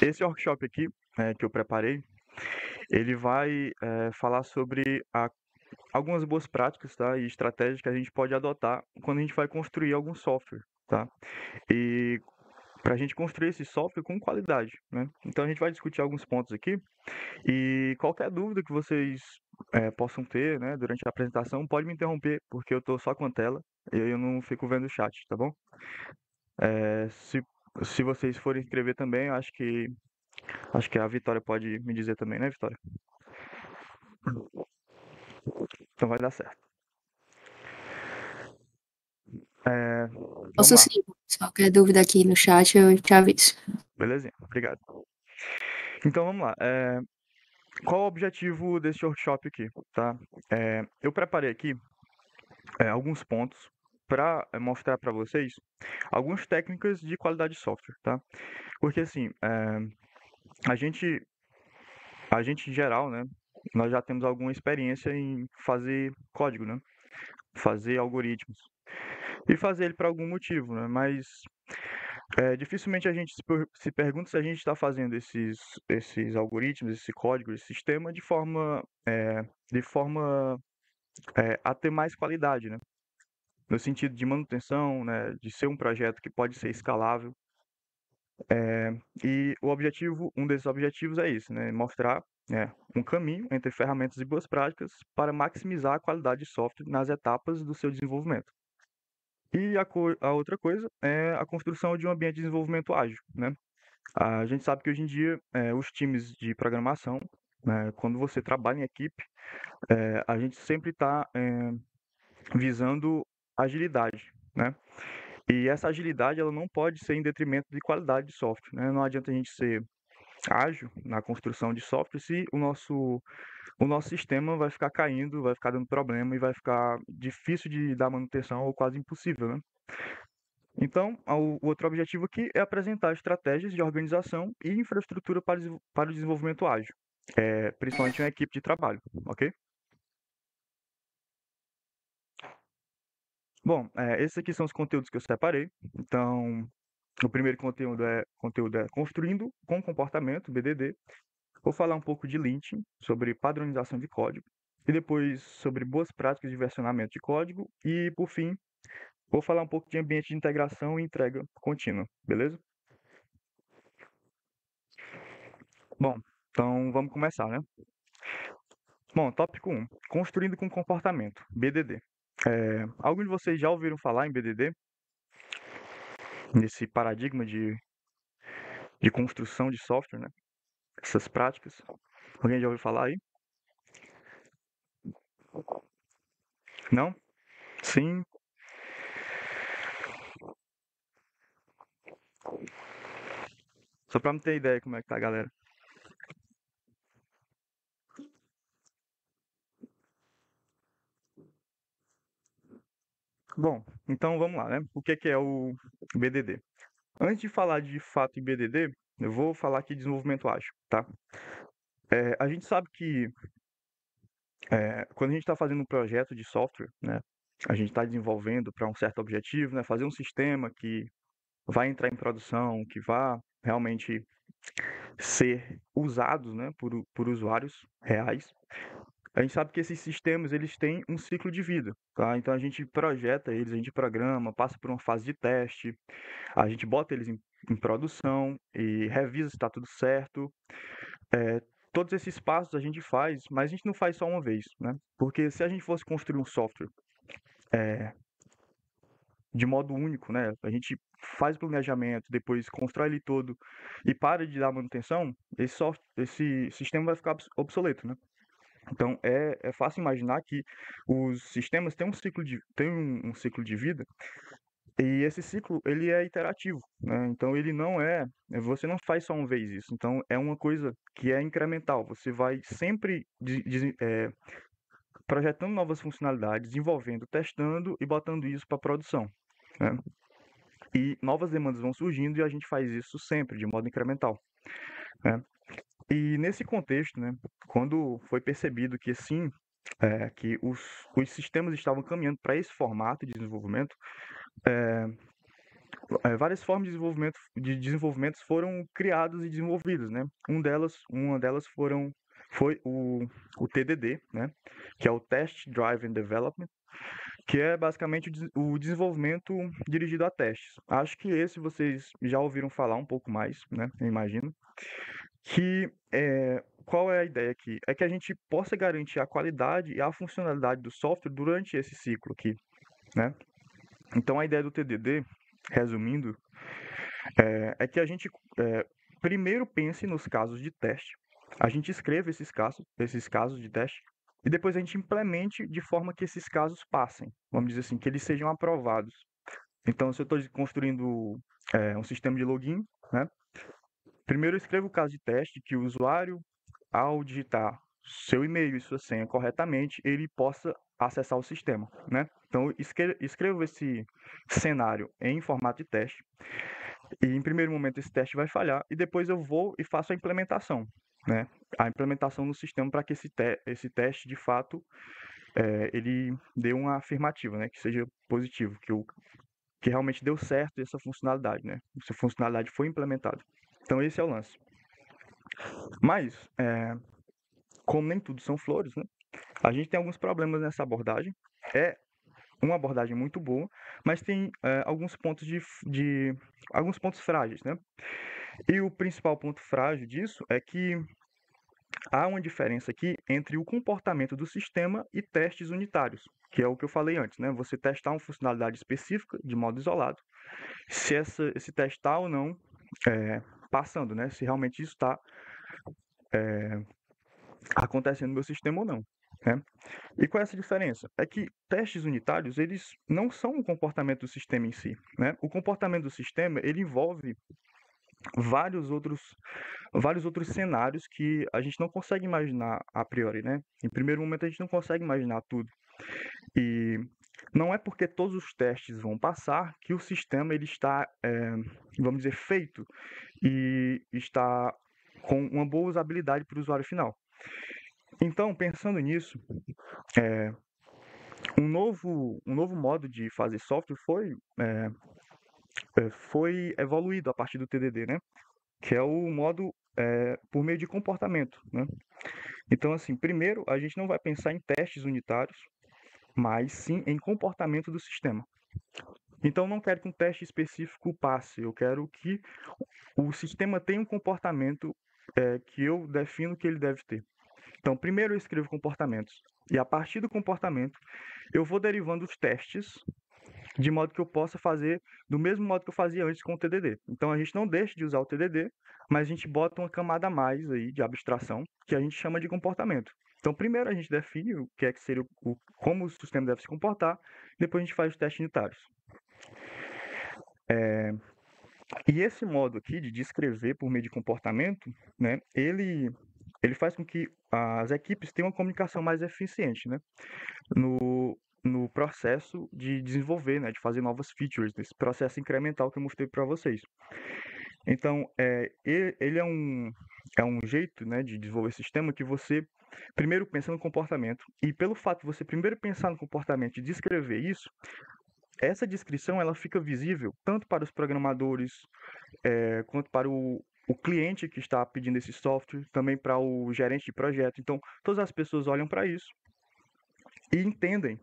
Esse workshop aqui, que eu preparei, ele vai falar sobre algumas boas práticas, tá? E estratégias que a gente pode adotar quando a gente vai construir algum software, tá? E para a gente construir esse software com qualidade, né? Então a gente vai discutir alguns pontos aqui e qualquer dúvida que vocês possam ter, né, durante a apresentação, pode me interromper, porque eu estou só com a tela e eu não fico vendo o chat, tá bom? Se vocês forem escrever também, eu acho que a Vitória pode me dizer também, né, Vitória? Então vai dar certo. Vamos Posso lá, sim. Se qualquer dúvida aqui no chat, eu te aviso. belezinha, obrigado. Então vamos lá. Qual o objetivo desse workshop aqui, tá? Eu preparei aqui alguns pontos para mostrar para vocês algumas técnicas de qualidade de software, tá? Porque assim, a gente, a gente em geral, né, nós já temos alguma experiência em fazer código, né? Fazer algoritmos. E fazer ele por algum motivo, né? Mas dificilmente a gente se pergunta se a gente está fazendo esses algoritmos, esse código, esse sistema de forma a ter mais qualidade, né? No sentido de manutenção, né? De ser um projeto que pode ser escalável. E um desses objetivos é isso, né? Mostrar um caminho entre ferramentas e boas práticas para maximizar a qualidade de software nas etapas do seu desenvolvimento. E a outra coisa é a construção de um ambiente de desenvolvimento ágil, né? A gente sabe que hoje em dia os times de programação, né, quando você trabalha em equipe, a gente sempre está visando agilidade, né? E essa agilidade ela não pode ser em detrimento de qualidade de software, né? Não adianta a gente ser ágil na construção de software se o nosso sistema vai ficar caindo, vai ficar dando problema e vai ficar difícil de dar manutenção ou quase impossível, né? Então, o outro objetivo aqui é apresentar estratégias de organização e infraestrutura para o desenvolvimento ágil, principalmente em uma equipe de trabalho, ok? Bom, esses aqui são os conteúdos que eu separei. Então, o primeiro conteúdo é Construindo com Comportamento, BDD. Vou falar um pouco de linting, sobre padronização de código, e depois sobre boas práticas de versionamento de código, e por fim, vou falar um pouco de ambiente de integração e entrega contínua, beleza? Bom, então vamos começar, né? Bom, tópico 1, Construindo com Comportamento, BDD. Alguns de vocês já ouviram falar em BDD? Nesse paradigma de construção de software, né? Essas práticas. Alguém já ouviu falar aí? Não? Sim? Só pra me ter ideia como é que tá, galera. Bom, então vamos lá, né? O que é o BDD? Antes de falar de fato em BDD, eu vou falar aqui de desenvolvimento ágil, tá? A gente sabe que quando a gente está fazendo um projeto de software, né? A gente está desenvolvendo para um certo objetivo, né? Fazer um sistema que vai entrar em produção, que vá realmente ser usado, né? Por usuários reais. A gente sabe que esses sistemas eles têm um ciclo de vida, tá? Então a gente projeta eles, a gente programa, passa por uma fase de teste, a gente bota eles em produção e revisa se está tudo certo. É, todos esses passos a gente faz, mas a gente não faz só uma vez, né? Porque se a gente fosse construir um software de modo único, né? A gente faz o planejamento, depois constrói ele todo e para de dar manutenção, esse sistema vai ficar obsoleto, né? Então é fácil imaginar que os sistemas têm um ciclo de vida e esse ciclo ele é iterativo, né? Então ele não você não faz só uma vez isso. Então é uma coisa que é incremental. Você vai sempre projetando novas funcionalidades, desenvolvendo, testando e botando isso para produção, né? E novas demandas vão surgindo e a gente faz isso sempre de modo incremental, né? E nesse contexto, né, quando foi percebido que sim, que os sistemas estavam caminhando para esse formato de desenvolvimento, várias formas de desenvolvimento foram criadas e desenvolvidas, né? Uma delas foi o TDD, né? Que é o Test Driven Development, que é basicamente o desenvolvimento dirigido a testes. Acho que esse vocês já ouviram falar um pouco mais, né? Eu imagino. Qual é a ideia aqui? É que a gente possa garantir a qualidade e a funcionalidade do software durante esse ciclo aqui, né? Então a ideia do TDD, resumindo, é que a gente primeiro pense nos casos de teste, a gente escreva esses casos de teste, e depois a gente implemente de forma que esses casos passem, vamos dizer assim, que eles sejam aprovados. Então, se eu estou construindo um sistema de login, né? Primeiro eu escrevo o caso de teste que o usuário, ao digitar seu e-mail e sua senha corretamente, ele possa acessar o sistema, né? Então, escrevo esse cenário em formato de teste. E em primeiro momento esse teste vai falhar e depois eu vou e faço a implementação, né? A implementação no sistema para que esse teste de fato ele dê uma afirmativa, né? Que seja positivo, que realmente deu certo essa funcionalidade, né? Essa funcionalidade foi implementada. Então esse é o lance. Mas, como nem tudo são flores, né? A gente tem alguns problemas nessa abordagem. É uma abordagem muito boa, mas tem alguns pontos alguns pontos frágeis, né? E o principal ponto frágil disso é que há uma diferença aqui entre o comportamento do sistema e testes unitários, que é o que eu falei antes, né? Você testar uma funcionalidade específica de modo isolado, se esse teste está ou não passando, né? Se realmente isso está acontecendo no meu sistema ou não, né? E qual é essa diferença? É que testes unitários, eles não são o comportamento do sistema em si, né? O comportamento do sistema, ele envolve vários outros vários outros cenários que a gente não consegue imaginar a priori, né? Em primeiro momento a gente não consegue imaginar tudo. E não é porque todos os testes vão passar que o sistema ele está, vamos dizer, feito e está com uma boa usabilidade para o usuário final. Então, pensando nisso, um novo modo de fazer software foi evoluído a partir do TDD, né? Que é o modo por meio de comportamento, né? Então, assim, primeiro a gente não vai pensar em testes unitários, mas sim em comportamento do sistema. Então, não quero que um teste específico passe, eu quero que o sistema tenha um comportamento que eu defino que ele deve ter. Então, primeiro eu escrevo comportamentos, e a partir do comportamento eu vou derivando os testes de modo que eu possa fazer do mesmo modo que eu fazia antes com o TDD. Então a gente não deixa de usar o TDD, mas a gente bota uma camada a mais aí de abstração que a gente chama de comportamento. Então primeiro a gente define o que é que seria como o sistema deve se comportar, depois a gente faz os testes unitários. E esse modo aqui de descrever por meio de comportamento, né, ele faz com que as equipes tenham uma comunicação mais eficiente, né, no processo de desenvolver, né, de fazer novas features, nesse processo incremental que eu mostrei para vocês. Então, ele é um jeito, né, de desenvolver sistema que você primeiro pensa no comportamento, e pelo fato de você primeiro pensar no comportamento e descrever isso, essa descrição ela fica visível tanto para os programadores quanto para o cliente que está pedindo esse software, também para o gerente de projeto. Então, todas as pessoas olham para isso e entendem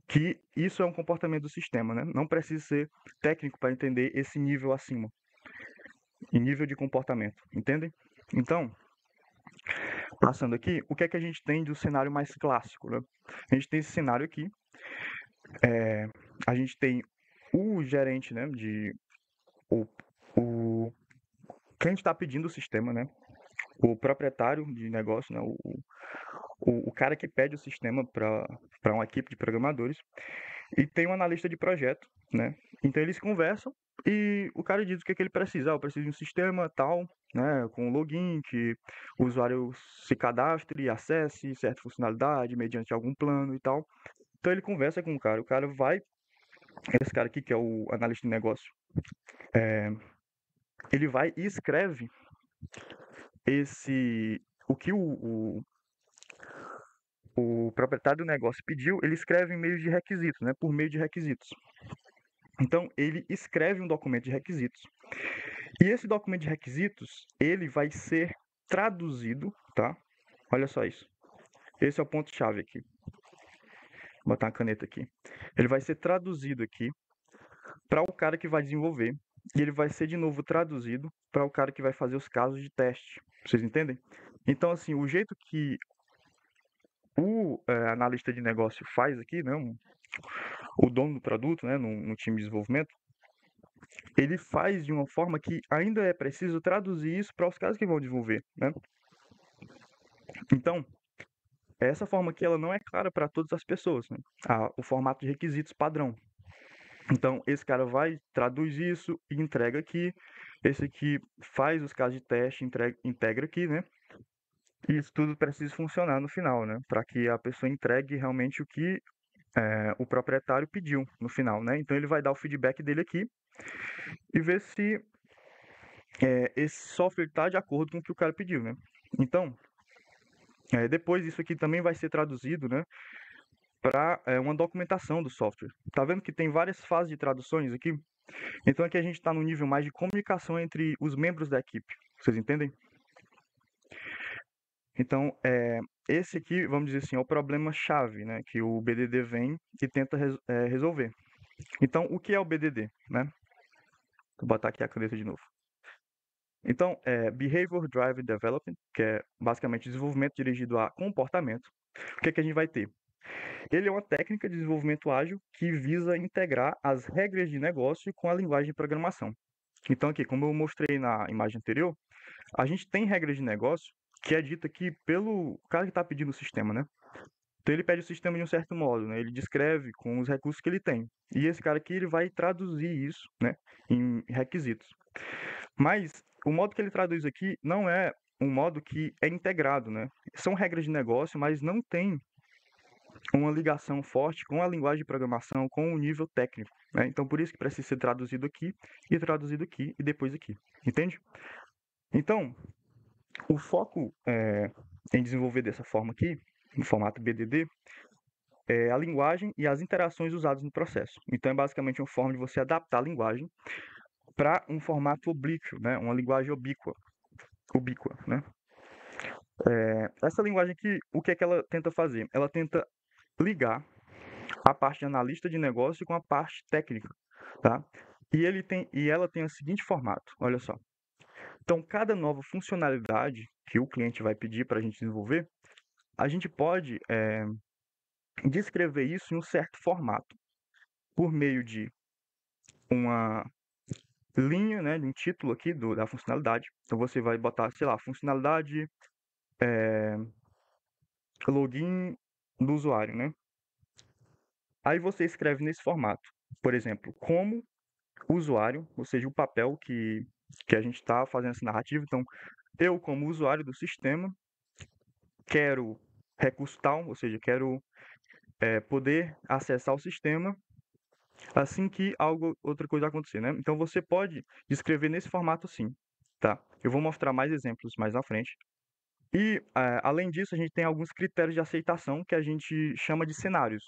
que isso é um comportamento do sistema, né? Não precisa ser técnico para entender esse nível acima, em nível de comportamento, entendem? Então, passando aqui, o que é que a gente tem do cenário mais clássico, né? A gente tem esse cenário aqui, a gente tem o gerente, né, o cliente está pedindo o sistema, né? O proprietário de negócio, né? O cara que pede o sistema para uma equipe de programadores e tem um analista de projeto, né? Então eles conversam e o cara diz o que é que ele precisa. Eu preciso de um sistema tal, né? Com login, que o usuário se cadastre e acesse certa funcionalidade mediante algum plano e tal. Então ele conversa com o cara vai, esse cara aqui que é o analista de negócio, ele vai e escreve o que o proprietário do negócio pediu, ele escreve em meio de requisitos, né? Por meio de requisitos. Então, ele escreve um documento de requisitos. E esse documento de requisitos, ele vai ser traduzido, tá? Olha só isso. Esse é o ponto-chave aqui. Vou botar uma caneta aqui. Ele vai ser traduzido aqui para o cara que vai desenvolver. E ele vai ser de novo traduzido para o cara que vai fazer os casos de teste. Vocês entendem? Então, assim, o jeito que o analista de negócio faz aqui, né, o dono do produto, né, no time de desenvolvimento, ele faz de uma forma que ainda é preciso traduzir isso para os caras que vão desenvolver, né? Então, essa forma aqui ela não é clara para todas as pessoas, né? O formato de requisitos padrão. Então, esse cara vai, traduz isso e entrega aqui. Esse aqui faz os casos de teste, integra aqui, né? E isso tudo precisa funcionar no final, né? Para que a pessoa entregue realmente o que o proprietário pediu no final, né? Então, ele vai dar o feedback dele aqui e ver se esse software está de acordo com o que o cara pediu, né? Então, depois isso aqui também vai ser traduzido, né? Para uma documentação do software. Tá vendo que tem várias fases de traduções aqui? Então aqui a gente está no nível mais de comunicação entre os membros da equipe. Vocês entendem? Então, esse aqui, vamos dizer assim, é o problema-chave, né, que o BDD vem e tenta resolver. Então, o que é o BDD, né? Vou botar aqui a caneta de novo. Então, Behavior Driven Development, que é basicamente desenvolvimento dirigido a comportamento. O que é que a gente vai ter? Ele é uma técnica de desenvolvimento ágil que visa integrar as regras de negócio com a linguagem de programação. Então, aqui, como eu mostrei na imagem anterior, a gente tem regras de negócio que é dita aqui pelo cara que está pedindo o sistema, né? Então, ele pede o sistema de um certo modo, né? Ele descreve com os recursos que ele tem. E esse cara aqui, ele vai traduzir isso, né, em requisitos. Mas o modo que ele traduz aqui não é um modo que é integrado, né? São regras de negócio, mas não tem uma ligação forte com a linguagem de programação, com o nível técnico, né? Então, por isso que precisa ser traduzido aqui e depois aqui, entende? Então, o foco em desenvolver dessa forma aqui, no formato BDD, é a linguagem e as interações usadas no processo. Então, é basicamente uma forma de você adaptar a linguagem para um formato oblíquo, né? Uma linguagem ubíqua, né? Essa linguagem aqui, o que é que ela tenta fazer? Ela tenta ligar a parte de analista de negócio com a parte técnica, tá? E ela tem o seguinte formato, olha só. Então, cada nova funcionalidade que o cliente vai pedir para a gente desenvolver, a gente pode descrever isso em um certo formato, por meio de uma linha, né, de um título aqui da funcionalidade. Então, você vai botar, sei lá, funcionalidade login do usuário, né? Aí você escreve nesse formato, por exemplo, como usuário, ou seja, o papel que a gente está fazendo essa narrativa. Então, eu, como usuário do sistema, quero recurso tal, ou seja, quero poder acessar o sistema assim que outra coisa acontecer, né? Então, você pode escrever nesse formato sim, tá? Eu vou mostrar mais exemplos mais na frente. E, além disso, a gente tem alguns critérios de aceitação que a gente chama de cenários.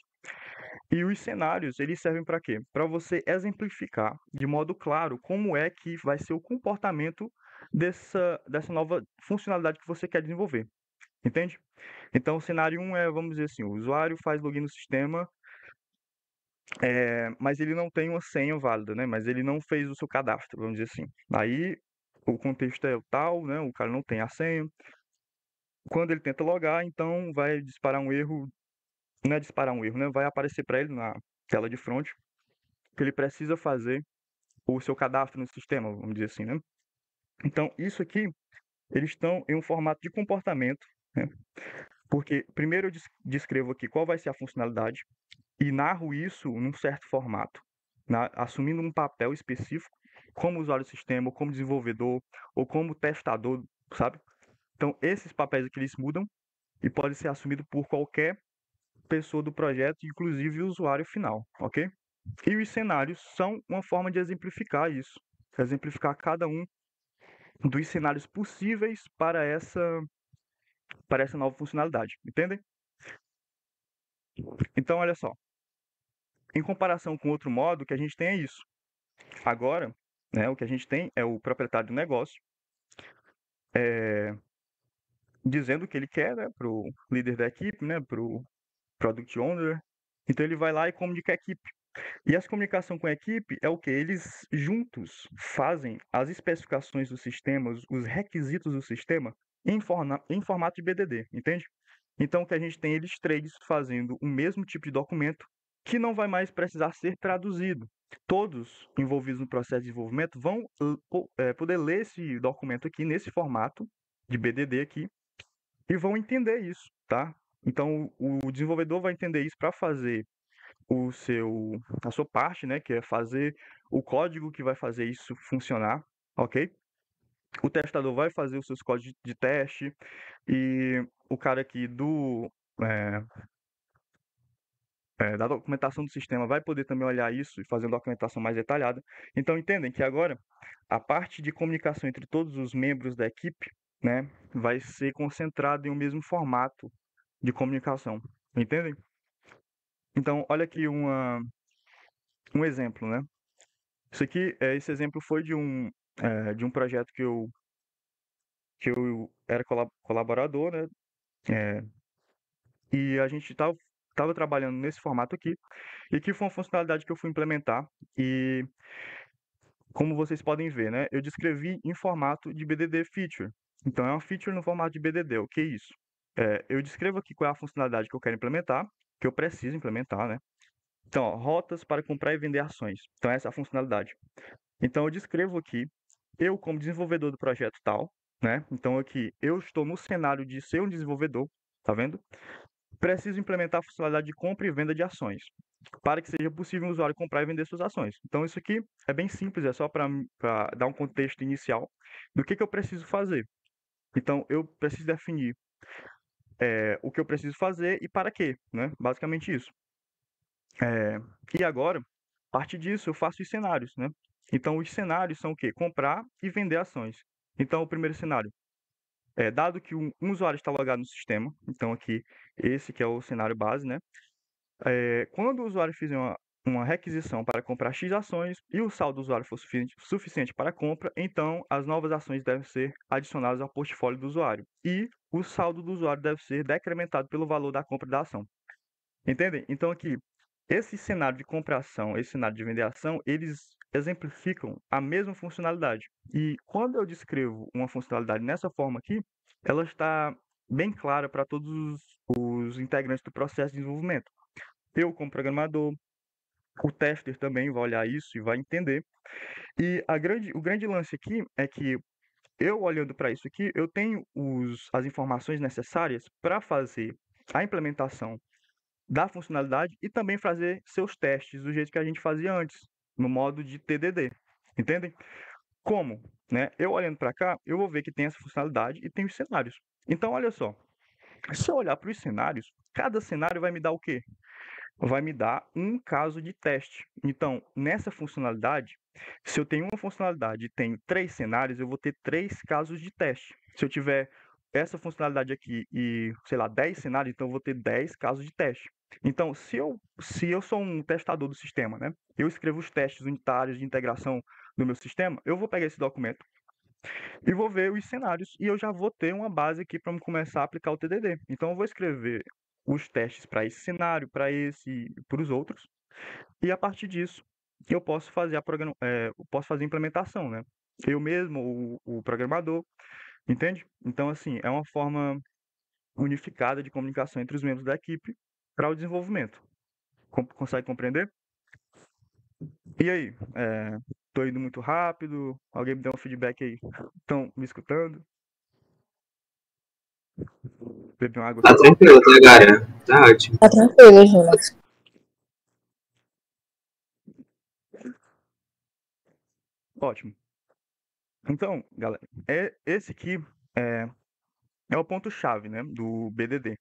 E os cenários, eles servem para quê? Para você exemplificar de modo claro como é que vai ser o comportamento dessa nova funcionalidade que você quer desenvolver. Entende? Então, o cenário 1 é, vamos dizer assim, o usuário faz login no sistema, mas ele não tem uma senha válida, né? Mas ele não fez o seu cadastro, vamos dizer assim. Aí, o contexto é o tal, né? O cara não tem a senha. Quando ele tenta logar, então vai disparar um erro, não é disparar um erro, né? Vai aparecer para ele na tela de front que ele precisa fazer o seu cadastro no sistema, vamos dizer assim, né? Então, isso aqui, eles estão em um formato de comportamento, né? Porque primeiro eu descrevo aqui qual vai ser a funcionalidade e narro isso num certo formato, assumindo um papel específico, como usuário do sistema, ou como desenvolvedor, ou como testador, sabe? Então, esses papéis aqui, eles mudam e podem ser assumidos por qualquer pessoa do projeto, inclusive o usuário final, ok? E os cenários são uma forma de exemplificar isso, exemplificar cada um dos cenários possíveis para essa nova funcionalidade, entendem? Então, olha só, Em comparação com outro modo, o que a gente tem é isso. Agora, né, o que a gente tem é o proprietário do negócio dizendo o que ele quer, né, para o líder da equipe, né, para o Product Owner. Então ele vai lá e comunica a equipe. E essa comunicação com a equipe é o que? Eles juntos fazem as especificações do sistema, os requisitos do sistema em formato de BDD, entende? Então o que a gente tem eles três fazendo o mesmo tipo de documento que não vai mais precisar ser traduzido. Todos envolvidos no processo de desenvolvimento vão poder ler esse documento aqui nesse formato de BDD aqui e vão entender isso, tá? Então o desenvolvedor vai entender isso para fazer a sua parte, né, que é fazer o código que vai fazer isso funcionar, ok? O testador vai fazer os seus códigos de teste e o cara aqui é, da documentação do sistema vai poder também olhar isso e fazer uma documentação mais detalhada. Então entendem que agora a parte de comunicação entre todos os membros da equipe, né, vai ser concentrada em um mesmo formato de comunicação, entendem? Então olha aqui um exemplo, né? Esse exemplo foi de um projeto que eu era colaborador, né? É, e a gente tava trabalhando nesse formato aqui, e que foi uma funcionalidade que eu fui implementar. E como vocês podem ver, né? Eu descrevi em formato de BDD feature. Então é uma feature no formato de BDD. O que é isso? Eu descrevo aqui qual é a funcionalidade que eu quero implementar, que eu preciso implementar, né? Então, ó, rotas para comprar e vender ações. Então essa é a funcionalidade. Então eu descrevo aqui, eu como desenvolvedor do projeto tal, né? Então aqui eu estou no cenário de ser um desenvolvedor, tá vendo? Preciso implementar a funcionalidade de compra e venda de ações, para que seja possível o usuário comprar e vender suas ações. Então isso aqui é bem simples, é só para dar um contexto inicial do que eu preciso fazer. Então eu preciso definir o que eu preciso fazer e para quê, né? Basicamente isso. E agora, a partir disso, eu faço os cenários, né? Então, os cenários são o quê? Comprar e vender ações. Então, o primeiro cenário é, dado que um usuário está logado no sistema, então aqui, esse que é o cenário base, né? Quando o usuário fizer uma requisição para comprar X ações e o saldo do usuário for suficiente para a compra, então as novas ações devem ser adicionadas ao portfólio do usuário. E o saldo do usuário deve ser decrementado pelo valor da compra da ação. Entendem? Então aqui, esse cenário de compração, esse cenário de vender ação, eles exemplificam a mesma funcionalidade. E quando eu descrevo uma funcionalidade nessa forma aqui, ela está bem clara para todos os integrantes do processo de desenvolvimento. Eu, como programador, o tester também vai olhar isso e vai entender. E o grande lance aqui é que eu olhando para isso aqui, eu tenho as informações necessárias para fazer a implementação da funcionalidade e também fazer seus testes do jeito que a gente fazia antes, no modo de TDD. Entendem? Como? Né? Eu olhando para cá, eu vou ver que tem essa funcionalidade e tem os cenários. Então, olha só. Se eu olhar para os cenários, cada cenário vai me dar o quê? Vai me dar um caso de teste. Então, nessa funcionalidade, se eu tenho uma funcionalidade e tenho 3 cenários, eu vou ter 3 casos de teste. Se eu tiver essa funcionalidade aqui e, sei lá, 10 cenários, então eu vou ter 10 casos de teste. Então, se eu sou um testador do sistema, né? Eu escrevo os testes unitários de integração do meu sistema, eu vou pegar esse documento e vou ver os cenários e eu já vou ter uma base aqui para começar a aplicar o TDD. Então, eu vou escrever os testes para esse cenário, para esse e para os outros, e a partir disso eu posso fazer eu posso fazer a implementação, né? Eu mesmo, o programador, entende? Então, assim, é uma forma unificada de comunicação entre os membros da equipe para o desenvolvimento. Consegue compreender? E aí, tô indo muito rápido? Alguém me dá um feedback aí? Estão me escutando? Beber uma água Tá aqui. tranquilo, tá, Gara? Tá ótimo. Tá tranquilo, Jonas. Ótimo. Então, galera, esse aqui é, é o ponto-chave, né, do BDD.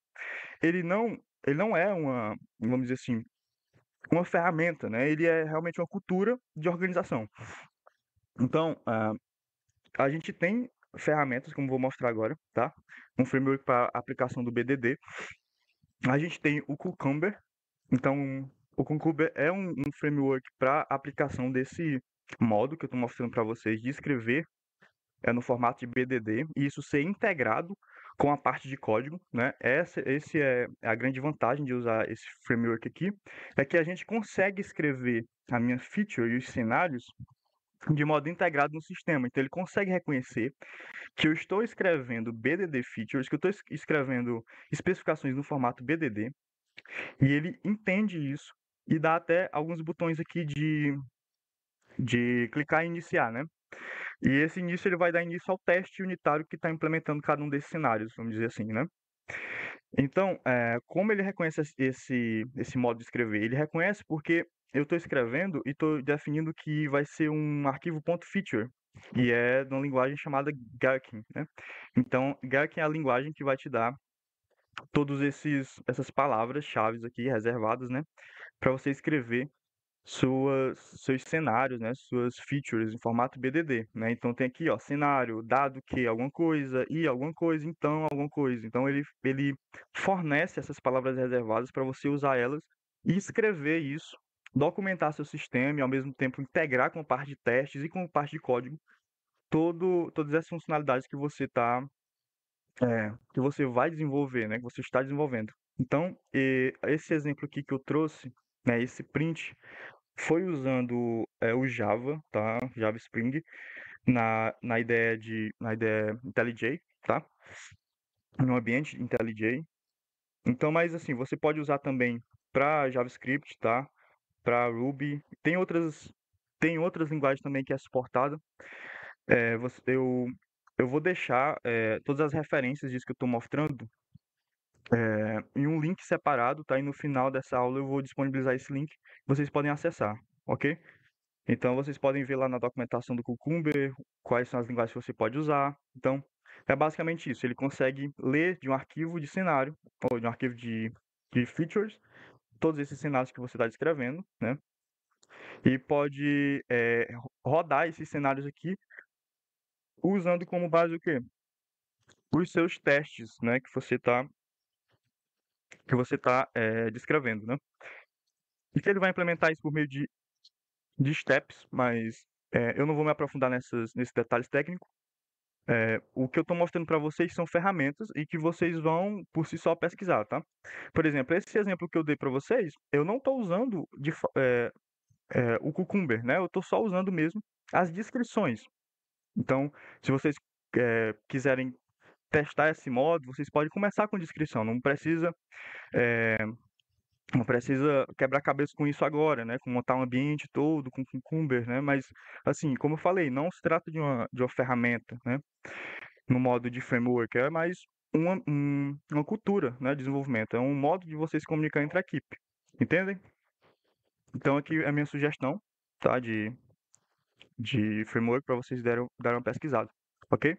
Ele não, ele não é vamos dizer assim, uma ferramenta, né? Ele é realmente uma cultura de organização. Então, a gente tem ferramentas, como vou mostrar agora, tá? Um framework para aplicação do BDD. A gente tem o Cucumber. Então, o Concumber é um framework para aplicação desse modo que eu estou mostrando para vocês de escrever no formato de BDD e isso ser integrado com a parte de código, né? Esse é a grande vantagem de usar esse framework aqui, é que a gente consegue escrever a minha feature e os cenários de modo integrado no sistema. Então ele consegue reconhecer que eu estou escrevendo BDD features, que eu estou escrevendo especificações no formato BDD, e ele entende isso e dá até alguns botões aqui de clicar em iniciar, né? E esse início ele vai dar início ao teste unitário que está implementando cada um desses cenários, vamos dizer assim, né? Então, como ele reconhece esse modo de escrever? Ele reconhece porque eu estou escrevendo e estou definindo que vai ser um arquivo .feature, e é de uma linguagem chamada Gherkin, né? Então, Gherkin é a linguagem que vai te dar todos essas palavras-chave aqui reservadas, né? Para você escrever seus cenários, né, suas features em formato BDD, né? Então tem aqui, ó, cenário, dado que alguma coisa, e alguma coisa, então alguma coisa. Então ele fornece essas palavras reservadas para você usar elas e escrever isso, documentar seu sistema e ao mesmo tempo integrar com a parte de testes e com a parte de código todas as funcionalidades que você vai desenvolver, né, que você está desenvolvendo. Então, esse exemplo aqui que eu trouxe, né, esse print foi usando o Java, tá? Java Spring, na ideia IntelliJ, tá? No ambiente IntelliJ. Então, mas assim, você pode usar também para JavaScript, tá? Para Ruby. Tem outras linguagens também que é suportada. Eu vou deixar todas as referências disso que eu estou mostrando em um link separado, tá? E no final dessa aula eu vou disponibilizar esse link. Vocês podem acessar, ok? Então vocês podem ver lá na documentação do Cucumber quais são as linguagens que você pode usar. Então é basicamente isso. Ele consegue ler de um arquivo de cenário ou de um arquivo de features todos esses cenários que você está descrevendo, né? E pode rodar esses cenários aqui usando como base o quê? Os seus testes, né? Que você tá descrevendo, né? E que ele vai implementar isso por meio de steps, mas eu não vou me aprofundar nesses detalhes técnicos. O que eu estou mostrando para vocês são ferramentas e que vocês vão por si só pesquisar, tá? Por exemplo, esse exemplo que eu dei para vocês, eu não estou usando o Cucumber, né? Eu estou só usando mesmo as descrições. Então, se vocês quiserem testar esse modo, vocês podem começar com descrição. Não precisa quebrar cabeça com isso agora, né? Com montar um ambiente todo com Cucumber, né? Mas, assim, como eu falei, não se trata de uma ferramenta, né? No modo de framework, é mais uma cultura, né, de desenvolvimento, é um modo de você se comunicar entre a equipe, entendem? Então aqui é a minha sugestão, tá, de framework para vocês darem uma pesquisada, ok?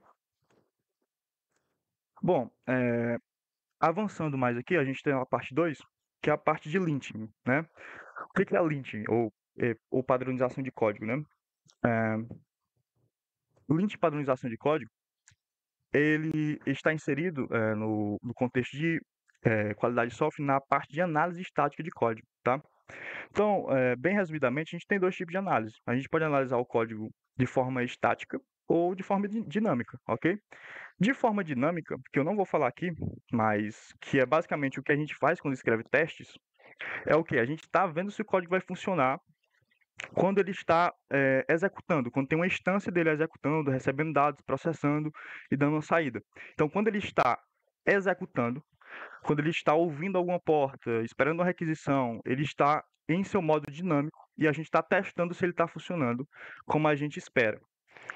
Bom, avançando mais aqui, a gente tem a parte 2, que é a parte de linting, né? O que é linting, ou padronização de código, né? O linting padronização de código, ele está inserido no contexto de qualidade de software na parte de análise estática de código, tá? Então, bem resumidamente, a gente tem dois tipos de análise. A gente pode analisar o código de forma estática ou de forma dinâmica, ok? De forma dinâmica, que eu não vou falar aqui, mas que é basicamente o que a gente faz quando escreve testes, é o que? A gente está vendo se o código vai funcionar quando ele está executando, quando tem uma instância dele executando, recebendo dados, processando e dando uma saída. Então, quando ele está executando, quando ele está ouvindo alguma porta, esperando uma requisição, ele está em seu modo dinâmico e a gente está testando se ele está funcionando como a gente espera.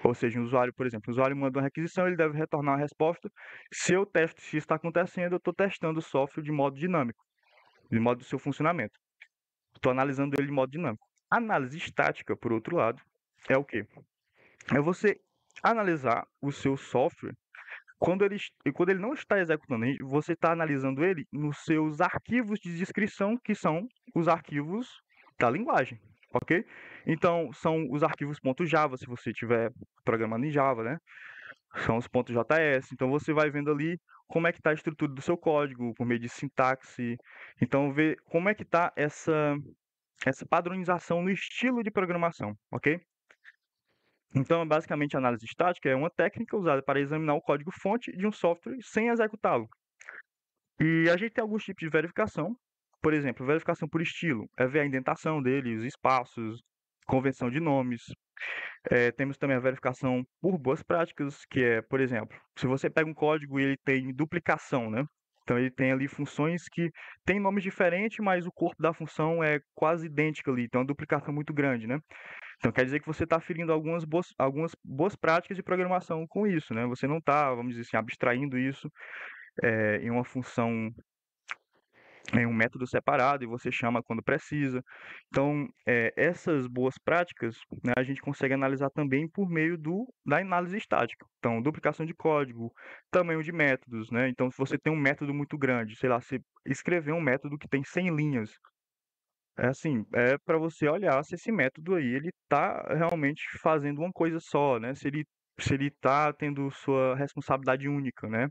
Ou seja, um usuário, por exemplo, o usuário manda uma requisição, ele deve retornar a resposta. Se eu testo se está acontecendo, eu estou testando o software de modo dinâmico, de modo do seu funcionamento. Estou analisando ele de modo dinâmico. Análise estática, por outro lado, é o quê? É você analisar o seu software quando ele não está executando, você está analisando ele nos seus arquivos de descrição, que são os arquivos da linguagem, ok? Então, são os arquivos .java, se você estiver programando em Java, né? São os .js. Então, você vai vendo ali como é que está a estrutura do seu código, por meio de sintaxe. Então, ver como é que está essa padronização no estilo de programação, ok? Então, basicamente, a análise estática é uma técnica usada para examinar o código-fonte de um software sem executá-lo. E a gente tem alguns tipos de verificação. Por exemplo, verificação por estilo é ver a indentação dele, os espaços, convenção de nomes. Temos também a verificação por boas práticas, que é, por exemplo, se você pega um código e ele tem duplicação, né? Então ele tem ali funções que têm nomes diferentes, mas o corpo da função é quase idêntico ali, então é uma duplicação muito grande, né? Então quer dizer que você está ferindo algumas boas práticas de programação com isso, né? Você não está, vamos dizer assim, abstraindo isso em uma função, em um método separado e você chama quando precisa. Então, essas boas práticas, né, a gente consegue analisar também por meio da análise estática. Então, duplicação de código, tamanho de métodos, né? Então, se você tem um método muito grande, sei lá, você escrever um método que tem 100 linhas, é assim, é para você olhar se esse método aí ele está realmente fazendo uma coisa só, né? Se ele está tendo sua responsabilidade única, né?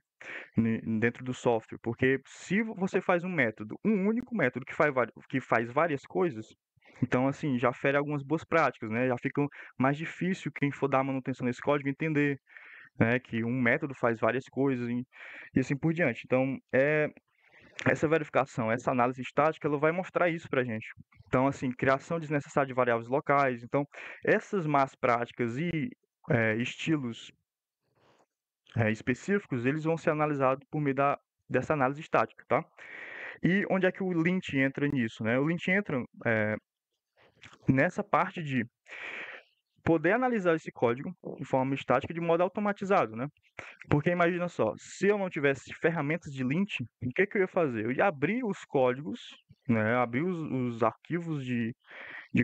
Dentro do software, porque se você faz um único método que faz várias coisas, então assim, já fere algumas boas práticas, né? Já fica mais difícil quem for dar manutenção nesse código entender, né, que um método faz várias coisas e assim por diante. Então, essa verificação, essa análise estática, ela vai mostrar isso para a gente. Então, assim, criação desnecessária de variáveis locais. Então, essas más práticas e estilos específicos, eles vão ser analisados por meio dessa análise estática, tá? E onde é que o lint entra nisso, né? O lint entra nessa parte de poder analisar esse código de forma estática de modo automatizado, né? Porque imagina só, se eu não tivesse ferramentas de lint, o que que eu ia fazer? Eu ia abrir os códigos, né? Abrir os arquivos de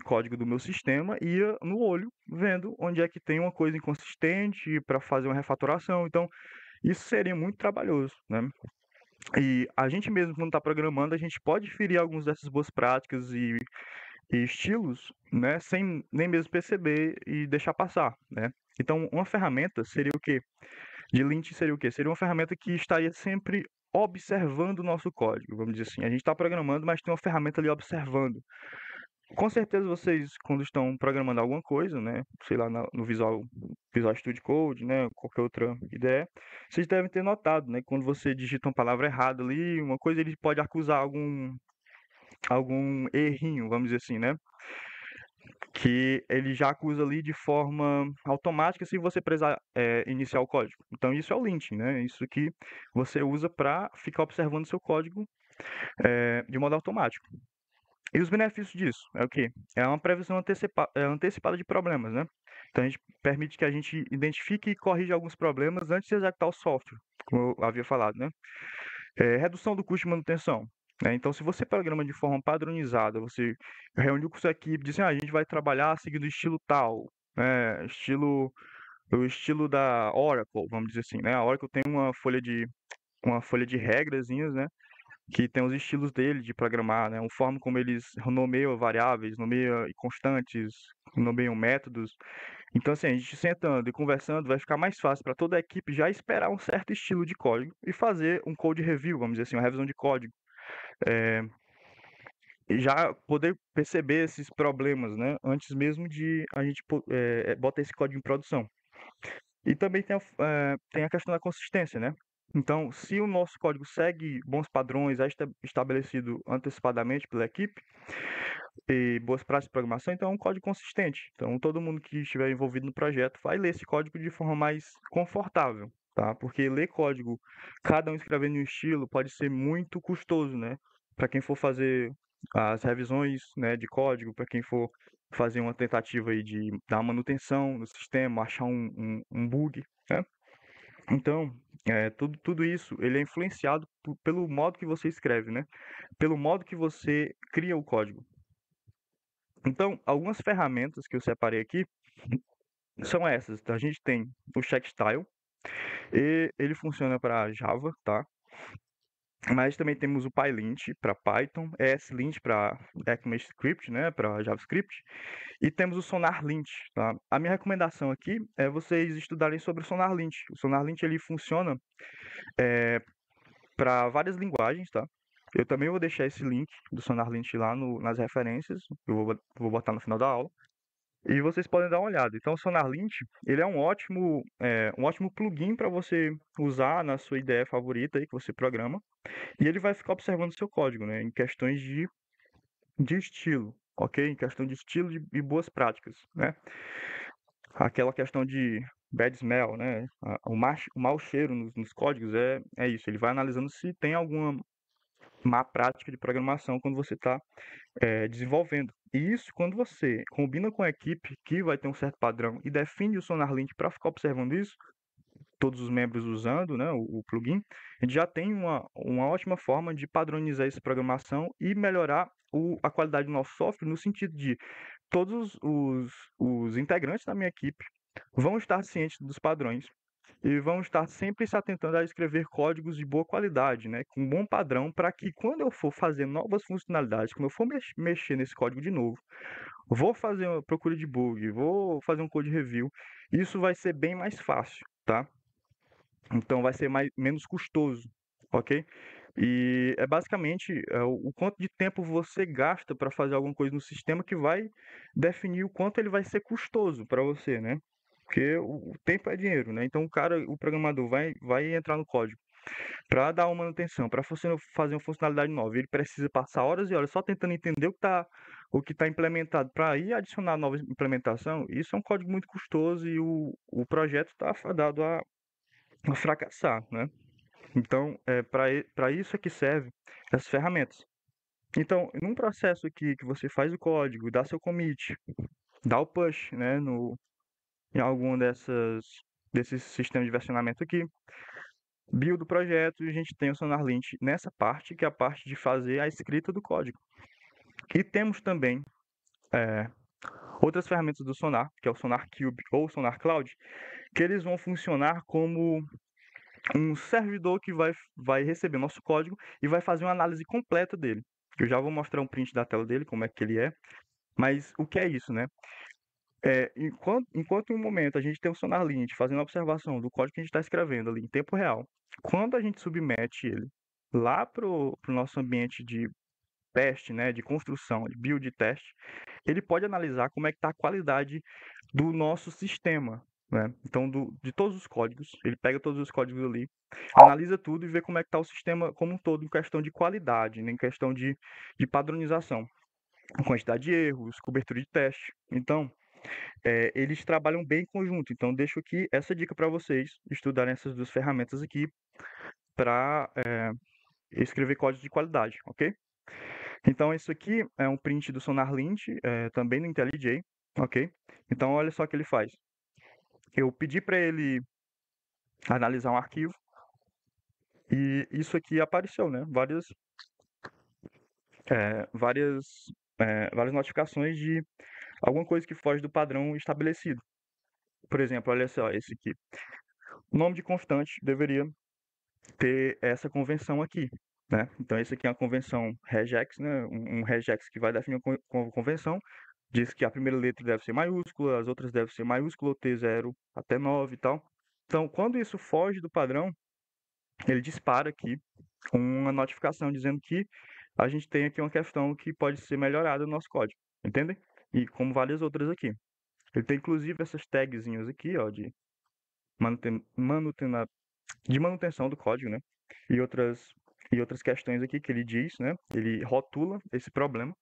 código do meu sistema e ia no olho vendo onde é que tem uma coisa inconsistente para fazer uma refatoração. Então, isso seria muito trabalhoso, né? E a gente mesmo, quando está programando, a gente pode ferir algumas dessas boas práticas e estilos, né, sem nem mesmo perceber e deixar passar, né? Então, uma ferramenta seria o quê? De lint seria o quê? Seria uma ferramenta que estaria sempre observando o nosso código, vamos dizer assim. A gente está programando, mas tem uma ferramenta ali observando. Com certeza vocês, quando estão programando alguma coisa, né, sei lá, no Visual Studio Code, né, qualquer outra ideia, vocês devem ter notado, né, quando você digita uma palavra errada ali, uma coisa ele pode acusar algum errinho, vamos dizer assim, né, que ele já acusa ali de forma automática se você precisar iniciar o código. Então isso é o linting, né, isso que você usa para ficar observando seu código de modo automático. E os benefícios disso é o quê? É uma previsão antecipada de problemas, né? Então a gente permite que a gente identifique e corrija alguns problemas antes de executar o software, como eu havia falado, né? Redução do custo de manutenção, né? Então, se você programa de forma padronizada, você reuniu com sua equipe, diz assim, a gente vai trabalhar seguindo o estilo tal, né? O estilo da Oracle, vamos dizer assim, né? A Oracle tem uma folha de regrazinhas, né? Que tem os estilos dele de programar, né? A forma como eles nomeiam variáveis, nomeiam constantes, nomeiam métodos. Então, assim, a gente sentando e conversando, vai ficar mais fácil para toda a equipe já esperar um certo estilo de código e fazer um code review, vamos dizer assim, uma revisão de código. E já poder perceber esses problemas, né? Antes mesmo de a gente botar esse código em produção. E também tem a questão da consistência, né? Então, se o nosso código segue bons padrões, estabelecido antecipadamente pela equipe, e boas práticas de programação, então é um código consistente. Então, todo mundo que estiver envolvido no projeto vai ler esse código de forma mais confortável, tá? Porque ler código, cada um escrevendo em um estilo, pode ser muito custoso, né? Para quem for fazer as revisões, né, de código, para quem for fazer uma tentativa aí de dar manutenção no sistema, achar um bug, né? Então, tudo isso ele é influenciado pelo modo que você escreve, né? Pelo modo que você cria o código. Então, algumas ferramentas que eu separei aqui são essas. Então, a gente tem o Checkstyle, e ele funciona para Java, tá? Mas também temos o PyLint para Python, ESLint para ECMAScript, né, para JavaScript, e temos o SonarLint, tá? A minha recomendação aqui é vocês estudarem sobre o SonarLint. O SonarLint ele funciona para várias linguagens, tá? Eu também vou deixar esse link do SonarLint lá nas referências, eu vou botar no final da aula, e vocês podem dar uma olhada. Então, o SonarLint, ele é um ótimo plugin para você usar na sua IDE favorita aí que você programa, e ele vai ficar observando o seu código, né, em questões de estilo, ok? Em questão de estilo e boas práticas, né? Aquela questão de bad smell, né? O mau cheiro nos códigos é isso. Ele vai analisando se tem alguma má prática de programação quando você está desenvolvendo. E isso, quando você combina com a equipe que vai ter um certo padrão e define o SonarLint para ficar observando isso, todos os membros usando, né, o plugin, a gente já tem uma ótima forma de padronizar essa programação e melhorar a qualidade do nosso software no sentido de todos os integrantes da minha equipe vão estar cientes dos padrões e vão estar sempre se atentando a escrever códigos de boa qualidade, né, com um bom padrão, para que quando eu for fazer novas funcionalidades, quando eu for mexer nesse código de novo, vou fazer uma procura de bug, vou fazer um code review, isso vai ser bem mais fácil, tá? Então vai ser menos custoso, ok? E é basicamente o quanto de tempo você gasta para fazer alguma coisa no sistema que vai definir o quanto ele vai ser custoso para você, né? Porque o tempo é dinheiro, né? Então o programador vai entrar no código para dar uma manutenção, para você fazer uma funcionalidade nova. Ele precisa passar horas e horas só tentando entender o que está implementado para ir adicionar nova implementação. Isso é um código muito custoso e o projeto está afadado a fracassar, né? Então, para isso é que serve essas ferramentas. Então, num processo aqui que você faz o código, dá seu commit, dá o push, né, em algum desses sistemas de versionamento aqui, build o projeto e a gente tem o SonarLint nessa parte, que é a parte de fazer a escrita do código. E temos também outras ferramentas do Sonar, que é o Sonar Cube ou o Sonar Cloud, que eles vão funcionar como um servidor que vai receber nosso código e vai fazer uma análise completa dele. Eu já vou mostrar um print da tela dele, como é que ele é. Mas o que é isso, né? Enquanto em um momento a gente tem o SonarLint fazendo a observação do código que a gente está escrevendo ali em tempo real, quando a gente submete ele lá para o nosso ambiente de teste, né, de construção, de build e teste, ele pode analisar como é que está a qualidade do nosso sistema, né? Então, de todos os códigos, ele pega todos os códigos ali, analisa tudo e vê como é que está o sistema como um todo em questão de qualidade, né, em questão de padronização, quantidade de erros, cobertura de teste. Então, eles trabalham bem em conjunto. Então, deixo aqui essa dica para vocês estudarem essas duas ferramentas aqui para escrever código de qualidade, ok? Então, isso aqui é um print do SonarLint, também no IntelliJ, ok? Então, olha só o que ele faz. Eu pedi para ele analisar um arquivo e isso aqui apareceu, né? Várias notificações de alguma coisa que foge do padrão estabelecido. Por exemplo, olha só, esse aqui. O nome de constante deveria ter essa convenção aqui, né? Então, esse aqui é uma convenção regex, né? Um regex que vai definir uma convenção. Diz que a primeira letra deve ser maiúscula, as outras devem ser maiúscula, T0 até 9 e tal. Então, quando isso foge do padrão, ele dispara aqui uma notificação dizendo que a gente tem aqui uma questão que pode ser melhorada no nosso código, entendem? E como várias outras aqui. Ele tem inclusive essas tagzinhas aqui, ó, de manutenção do código, né? E outras questões aqui que ele diz, né? Ele rotula esse problema.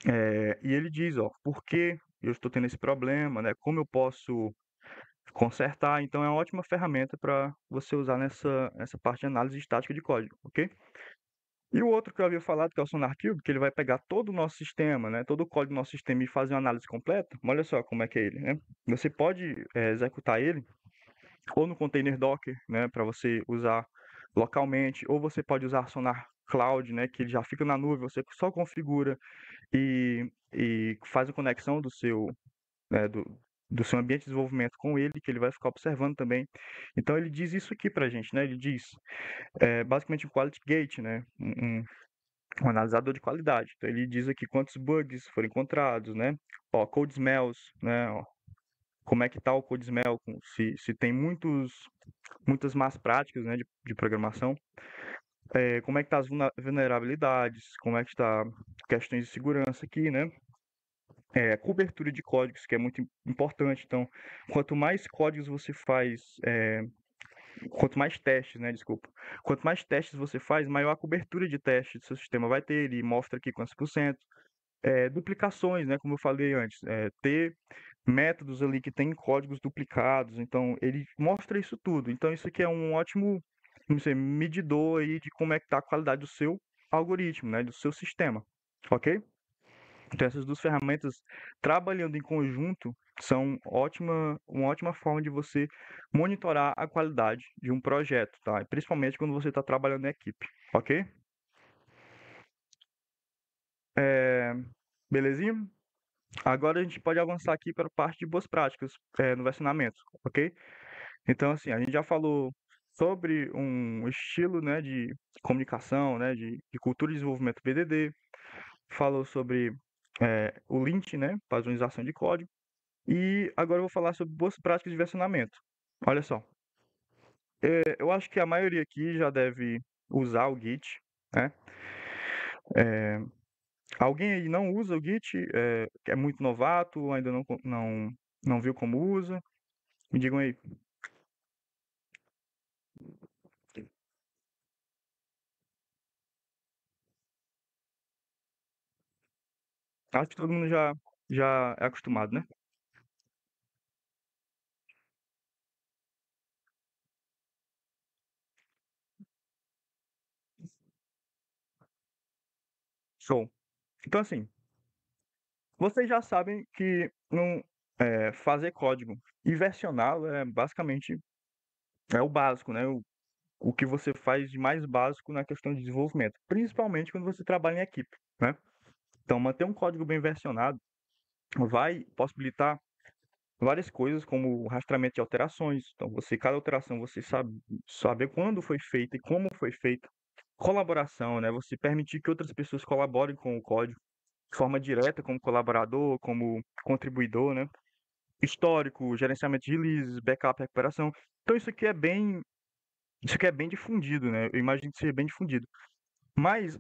E ele diz, ó, por que eu estou tendo esse problema, né? Como eu posso consertar? Então é uma ótima ferramenta para você usar nessa parte de análise estática de código, ok? E o outro que eu havia falado, que é o SonarCube, que ele vai pegar todo o nosso sistema, né? Todo o código do nosso sistema e fazer uma análise completa. Olha só como é que é ele, né? Você pode executar ele ou no container Docker, né? Para você usar localmente, ou você pode usar Sonar Cloud, né? Que ele já fica na nuvem, você só configura e faz a conexão né, do seu ambiente de desenvolvimento com ele, que ele vai ficar observando também. Então ele diz isso aqui pra gente, né? Ele diz basicamente um quality gate, né? Um analisador de qualidade. Então ele diz aqui quantos bugs foram encontrados, né? Ó, code smells, né? Ó, como é que tá o code smell, se tem muitas más práticas, né, de programação. como é que tá as vulnerabilidades, como é que está questões de segurança aqui, né? Cobertura de códigos, que é muito importante. Então, quanto mais códigos você faz, quanto mais testes, né? Desculpa. Quanto mais testes você faz, maior a cobertura de teste do seu sistema vai ter. Ele mostra aqui quantos por cento. Duplicações, né? Como eu falei antes, ter métodos ali que têm códigos duplicados. Então, ele mostra isso tudo. Então, isso aqui é um ótimo, não sei, medidor aí de como é que está a qualidade do seu algoritmo, né? Do seu sistema, ok? Então, essas duas ferramentas trabalhando em conjunto são uma ótima forma de você monitorar a qualidade de um projeto, tá? E principalmente quando você está trabalhando em equipe, ok? É, belezinha? Agora a gente pode avançar aqui para a parte de boas práticas no versionamento, ok? Então, assim, a gente já falou sobre um estilo, né, de comunicação, né, de cultura de desenvolvimento BDD, falou sobre o Lint, né, padronização de código, e agora eu vou falar sobre boas práticas de versionamento. Olha só, eu acho que a maioria aqui já deve usar o Git, né? É, alguém aí não usa o Git, é muito novato, ainda não viu como usa? Me digam aí. Acho que todo mundo já é acostumado, né? Show. Então, assim, vocês já sabem que fazer código e versioná-lo é basicamente o básico, né? O que você faz de mais básico na questão de desenvolvimento, principalmente quando você trabalha em equipe, né? Então, manter um código bem versionado vai possibilitar várias coisas, como o rastreamento de alterações. Então, cada alteração você saber quando foi feita e como foi feita. Colaboração, né? Você permitir que outras pessoas colaborem com o código de forma direta, como colaborador, como contribuidor, né? Histórico, gerenciamento de releases, backup, recuperação. Então, isso aqui é bem difundido, né? Eu imagino que seja bem difundido. Mas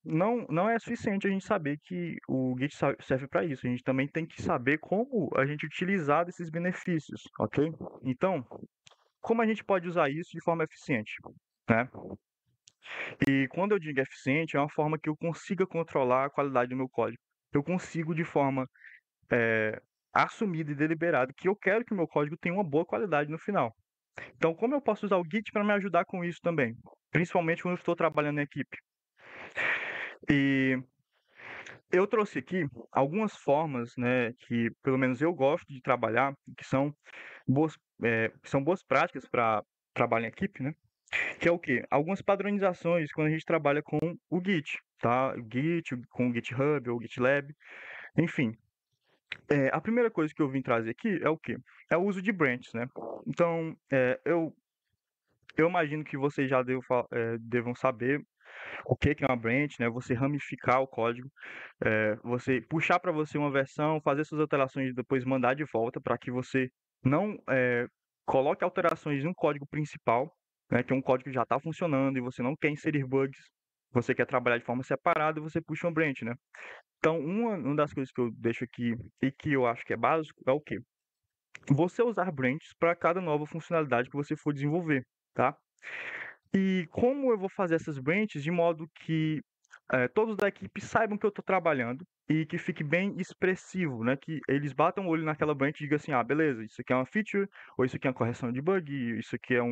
não é suficiente a gente saber que o Git serve para isso. A gente também tem que saber como a gente utilizar desses benefícios, ok? Então, como a gente pode usar isso de forma eficiente, né? E quando eu digo eficiente, é uma forma que eu consiga controlar a qualidade do meu código. Eu consigo de forma assumida e deliberada que eu quero que o meu código tenha uma boa qualidade no final. Então, como eu posso usar o Git para me ajudar com isso também? Principalmente quando eu estou trabalhando em equipe. E eu trouxe aqui algumas formas, né, que pelo menos eu gosto de trabalhar, que são boas práticas para trabalho em equipe, né? Que é o quê? Algumas padronizações quando a gente trabalha com o Git, tá? O Git, com o GitHub ou o GitLab, enfim. A primeira coisa que eu vim trazer aqui é o quê? É o uso de branches, né? Então, eu imagino que vocês já devam saber o que é uma branch, né? Você ramificar o código, você puxar para você uma versão, fazer suas alterações e depois mandar de volta para que você não coloque alterações no código principal, né? Que é um código que já está funcionando e você não quer inserir bugs, você quer trabalhar de forma separada e você puxa um branch, né? Então, uma das coisas que eu deixo aqui e que eu acho que é básico é o quê? Você usar branches para cada nova funcionalidade que você for desenvolver, tá? E como eu vou fazer essas branches de modo que todos da equipe saibam que eu estou trabalhando e que fique bem expressivo, né? Que eles batam o olho naquela branch e digam assim, ah, beleza, isso aqui é uma feature, ou isso aqui é uma correção de bug, isso aqui é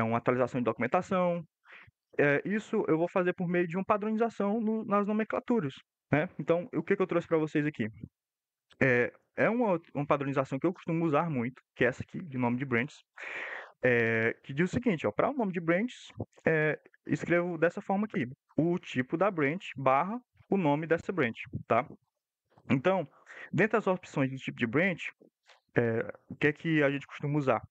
uma atualização de documentação. Isso eu vou fazer por meio de uma padronização nas nomenclaturas, né? Então, o que eu trouxe para vocês aqui? É uma padronização que eu costumo usar muito, que é essa aqui, de nome de branches, que diz o seguinte, ó, para o nome de branches, escrevo dessa forma aqui, o tipo da branch barra o nome dessa branch, tá? Então, dentro das opções do tipo de branch, o que é que a gente costuma usar?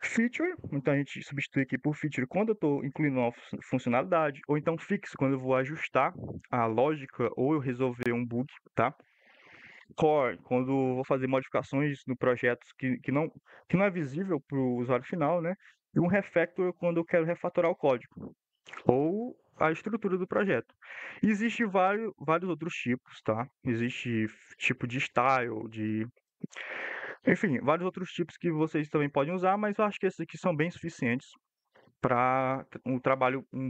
Feature, então a gente substitui aqui por feature quando eu estou incluindo uma funcionalidade, ou então fix quando eu vou ajustar a lógica ou eu resolver um bug, tá? Core, quando eu vou fazer modificações no projeto que não é visível para o usuário final, né? E um refactor quando eu quero refatorar o código. ou a estrutura do projeto. Existem vários outros tipos, tá? Existe tipo de style, enfim, vários outros tipos que vocês também podem usar, mas eu acho que esses aqui são bem suficientes para um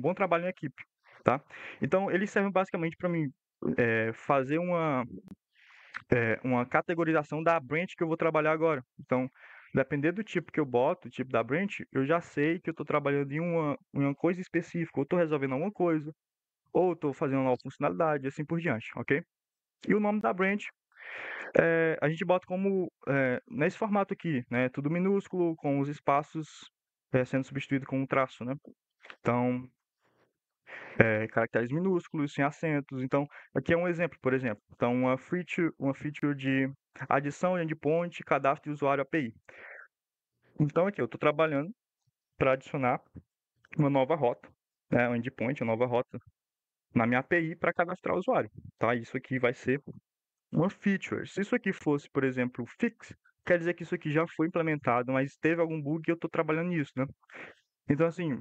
bom trabalho em equipe, tá? Então, eles servem basicamente para mim fazer uma categorização da branch que eu vou trabalhar agora. Então, dependendo do tipo que eu boto, o tipo da branch, eu já sei que eu estou trabalhando em uma coisa específica, ou estou resolvendo alguma coisa, ou estou fazendo uma nova funcionalidade, assim por diante, ok? E o nome da branch, a gente bota como, nesse formato aqui, né? Tudo minúsculo, com os espaços sendo substituído com um traço, né? Então, caracteres minúsculos, sem acentos. Então, aqui é um exemplo, por exemplo. Então, uma feature de adição de endpoint, cadastro de usuário API. Então, aqui eu estou trabalhando para adicionar uma nova rota, né, um endpoint, uma nova rota na minha API para cadastrar o usuário. Tá? Isso aqui vai ser uma feature. Se isso aqui fosse, por exemplo, fix, quer dizer que isso aqui já foi implementado, mas teve algum bug e eu estou trabalhando nisso, né? Então, assim,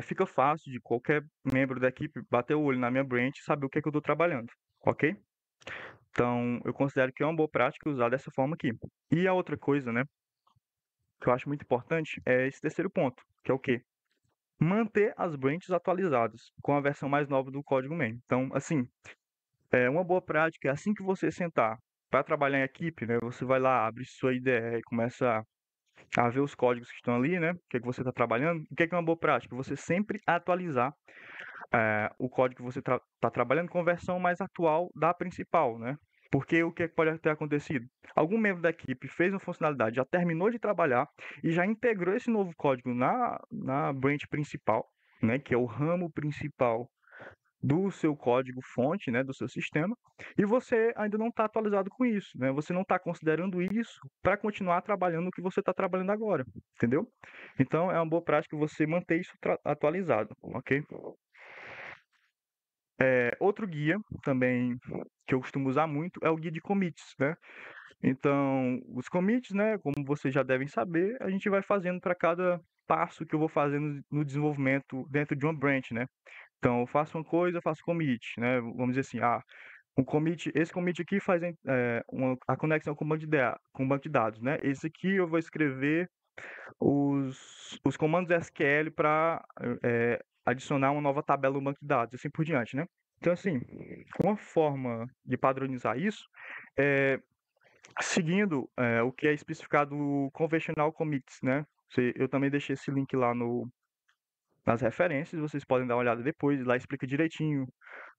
fica fácil de qualquer membro da equipe bater o olho na minha branch e saber o que é que eu estou trabalhando, ok? Então, eu considero que é uma boa prática usar dessa forma aqui. E a outra coisa, né, que eu acho muito importante é esse terceiro ponto, que é o quê? Manter as branches atualizadas com a versão mais nova do código main. Então, assim, uma boa prática é assim que você sentar para trabalhar em equipe, né, você vai lá, abre sua IDE e começa a ver os códigos que estão ali, né, o que é que você está trabalhando. O que é uma boa prática? Você sempre atualizar o código que você está trabalhando com a versão mais atual da principal, né? Porque o que pode ter acontecido? Algum membro da equipe fez uma funcionalidade, já terminou de trabalhar e já integrou esse novo código na branch principal, né? Que é o ramo principal do seu código fonte, né, do seu sistema, e você ainda não está atualizado com isso, né? Você não está considerando isso para continuar trabalhando no que você está trabalhando agora, entendeu? Então é uma boa prática você manter isso atualizado, ok? Outro guia também que eu costumo usar muito é o guia de commits, né? Então, os commits, né, como vocês já devem saber, a gente vai fazendo para cada passo que eu vou fazendo no desenvolvimento dentro de uma branch, né? Então, eu faço uma coisa, eu faço commit, né? Vamos dizer assim, esse commit aqui faz a conexão com com o banco de dados, né? Esse aqui eu vou escrever os comandos SQL para adicionar uma nova tabela no banco de dados, assim por diante, né? Então, assim, uma forma de padronizar isso é seguindo o que é especificado no Conventional Commits, né? Eu também deixei esse link lá nas referências, vocês podem dar uma olhada depois, lá explica direitinho,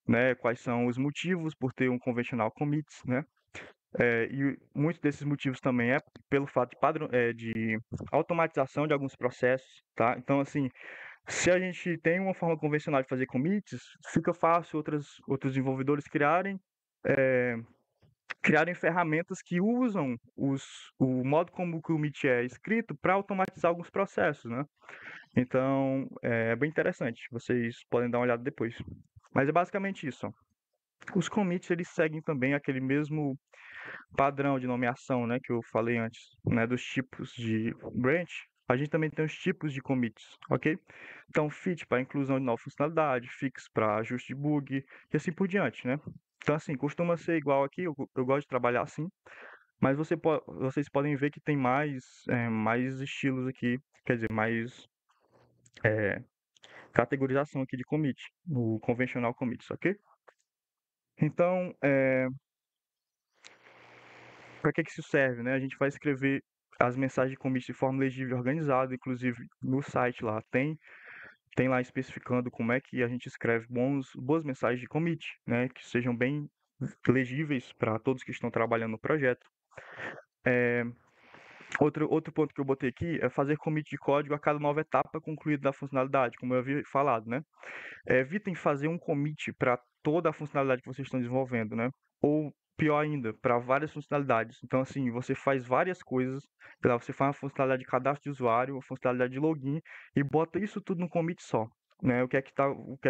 né, quais são os motivos por ter um Conventional Commits, né? E muitos desses motivos também é pelo fato de automatização de alguns processos, tá? Então, assim, se a gente tem uma forma convencional de fazer commits, fica fácil outros desenvolvedores criarem ferramentas que usam o modo como o commit é escrito para automatizar alguns processos, né? Então, é bem interessante. Vocês podem dar uma olhada depois. Mas é basicamente isso. Ó. Os commits, eles seguem também aquele mesmo padrão de nomeação, né, que eu falei antes, né, dos tipos de branch. A gente também tem os tipos de commits, ok? Então, fit para inclusão de nova funcionalidade, fix para ajuste de bug e assim por diante, né? Então, assim, costuma ser igual aqui, eu gosto de trabalhar assim, mas vocês podem ver que tem mais estilos aqui, quer dizer, mais categorização aqui de commit, no conventional commits, ok? Então, para que isso serve, né? A gente vai escrever as mensagens de commit de forma legível e organizada, inclusive no site lá tem lá especificando como é que a gente escreve boas mensagens de commit, né? Que sejam bem legíveis para todos que estão trabalhando no projeto. Outro ponto que eu botei aqui é fazer commit de código a cada nova etapa concluída da funcionalidade, como eu havia falado, né? Evitem fazer um commit para toda a funcionalidade que vocês estão desenvolvendo, né? Ou pior ainda, para várias funcionalidades. Então, assim, você faz várias coisas. Sei lá, você faz uma funcionalidade de cadastro de usuário, uma funcionalidade de login e bota isso tudo num commit só, né? O que é que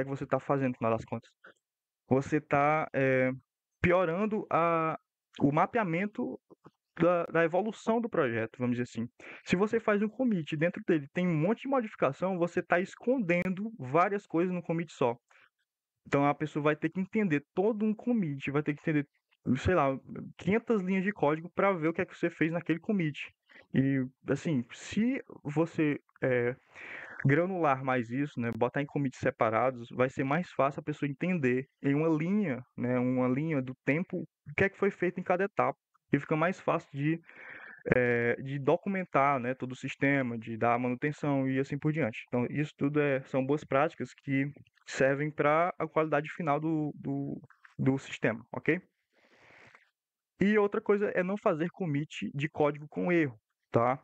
você está fazendo, no final das contas? Você está piorando o mapeamento da evolução do projeto, vamos dizer assim. Se você faz um commit, dentro dele tem um monte de modificação, você está escondendo várias coisas no commit só. Então a pessoa vai ter que entender todo um commit, vai ter que entender, sei lá, 500 linhas de código para ver o que é que você fez naquele commit. E assim, se você granular mais isso, né, botar em commits separados, vai ser mais fácil a pessoa entender em uma linha, né, uma linha do tempo, o que é que foi feito em cada etapa. E fica mais fácil de documentar, né, todo o sistema, de dar manutenção e assim por diante. Então, isso tudo são boas práticas que servem para a qualidade final do sistema, ok? E outra coisa é não fazer commit de código com erro, tá?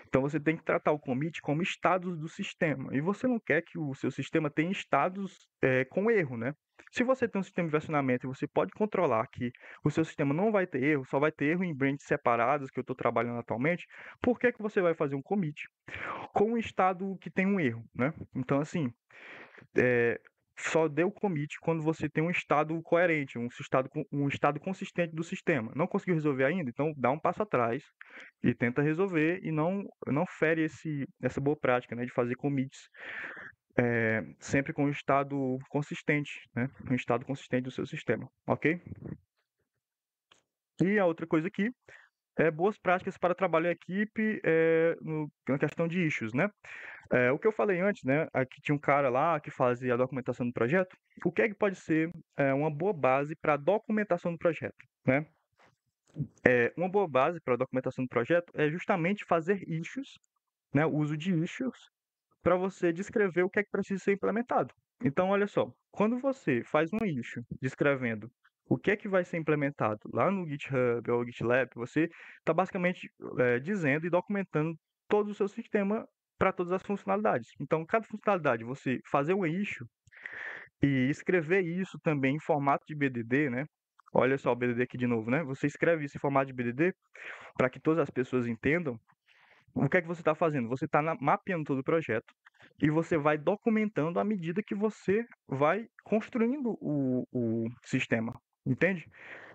Então você tem que tratar o commit como estados do sistema. E você não quer que o seu sistema tenha estados com erro, né? Se você tem um sistema de versionamento e você pode controlar que o seu sistema não vai ter erro, só vai ter erro em branches separadas que eu estou trabalhando atualmente, por que que você vai fazer um commit com um estado que tem um erro, né? Então, assim, é, só dê o commit quando você tem um estado coerente, um estado consistente do sistema. Não conseguiu resolver ainda? Então dá um passo atrás e tenta resolver e não fere essa boa prática, né, de fazer commits sempre com um estado consistente, né, um estado consistente do seu sistema, ok? E a outra coisa aqui boas práticas para trabalho em equipe na questão de issues, né? O que eu falei antes, né? Aqui tinha um cara lá que fazia a documentação do projeto. O que é que pode ser uma boa base para a documentação do projeto, né? Uma boa base para a documentação do projeto é justamente fazer issues, né? O uso de issues para você descrever o que é que precisa ser implementado. Então, olha só, quando você faz um issue descrevendo o que é que vai ser implementado lá no GitHub ou GitLab, você está basicamente dizendo e documentando todo o seu sistema para todas as funcionalidades. Então, cada funcionalidade, você fazer um issue e escrever isso também em formato de BDD, né? Olha só o BDD aqui de novo, né? Você escreve isso em formato de BDD para que todas as pessoas entendam o que é que você está fazendo? Você está mapeando todo o projeto e você vai documentando à medida que você vai construindo o sistema, entende?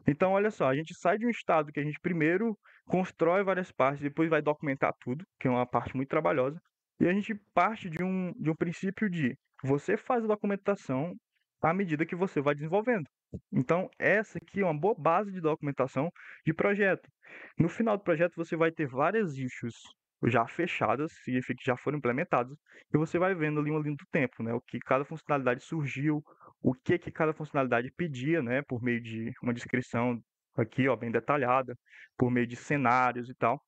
Então, olha só, a gente sai de um estado que a gente primeiro constrói várias partes, depois vai documentar tudo, que é uma parte muito trabalhosa, e a gente parte de um princípio de você faz a documentação à medida que você vai desenvolvendo. Então, essa aqui é uma boa base de documentação de projeto. No final do projeto, você vai ter várias issues já fechadas, significa que já foram implementadas, e você vai vendo ali uma linha do tempo, né? O que cada funcionalidade surgiu, o que cada funcionalidade pedia, né? Por meio de uma descrição aqui, ó, bem detalhada, por meio de cenários e tal.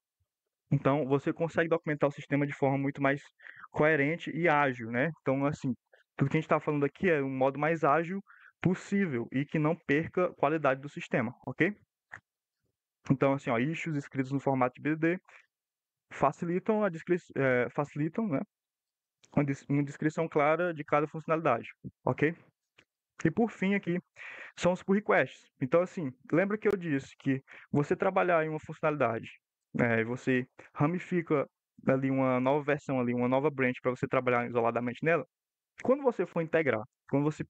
Então, você consegue documentar o sistema de forma muito mais coerente e ágil, né? Então, assim, tudo que a gente está falando aqui é um modo mais ágil possível e que não perca a qualidade do sistema, ok? Então, assim, ó, issues escritos no formato de BDD facilitam facilitam, né, uma descrição clara de cada funcionalidade, ok? E por fim aqui são os pull requests. Então assim, lembra que eu disse que você trabalhar em uma funcionalidade, você ramifica ali uma nova versão ali, uma nova branch para você trabalhar isoladamente nela. Quando você for integrar, quando você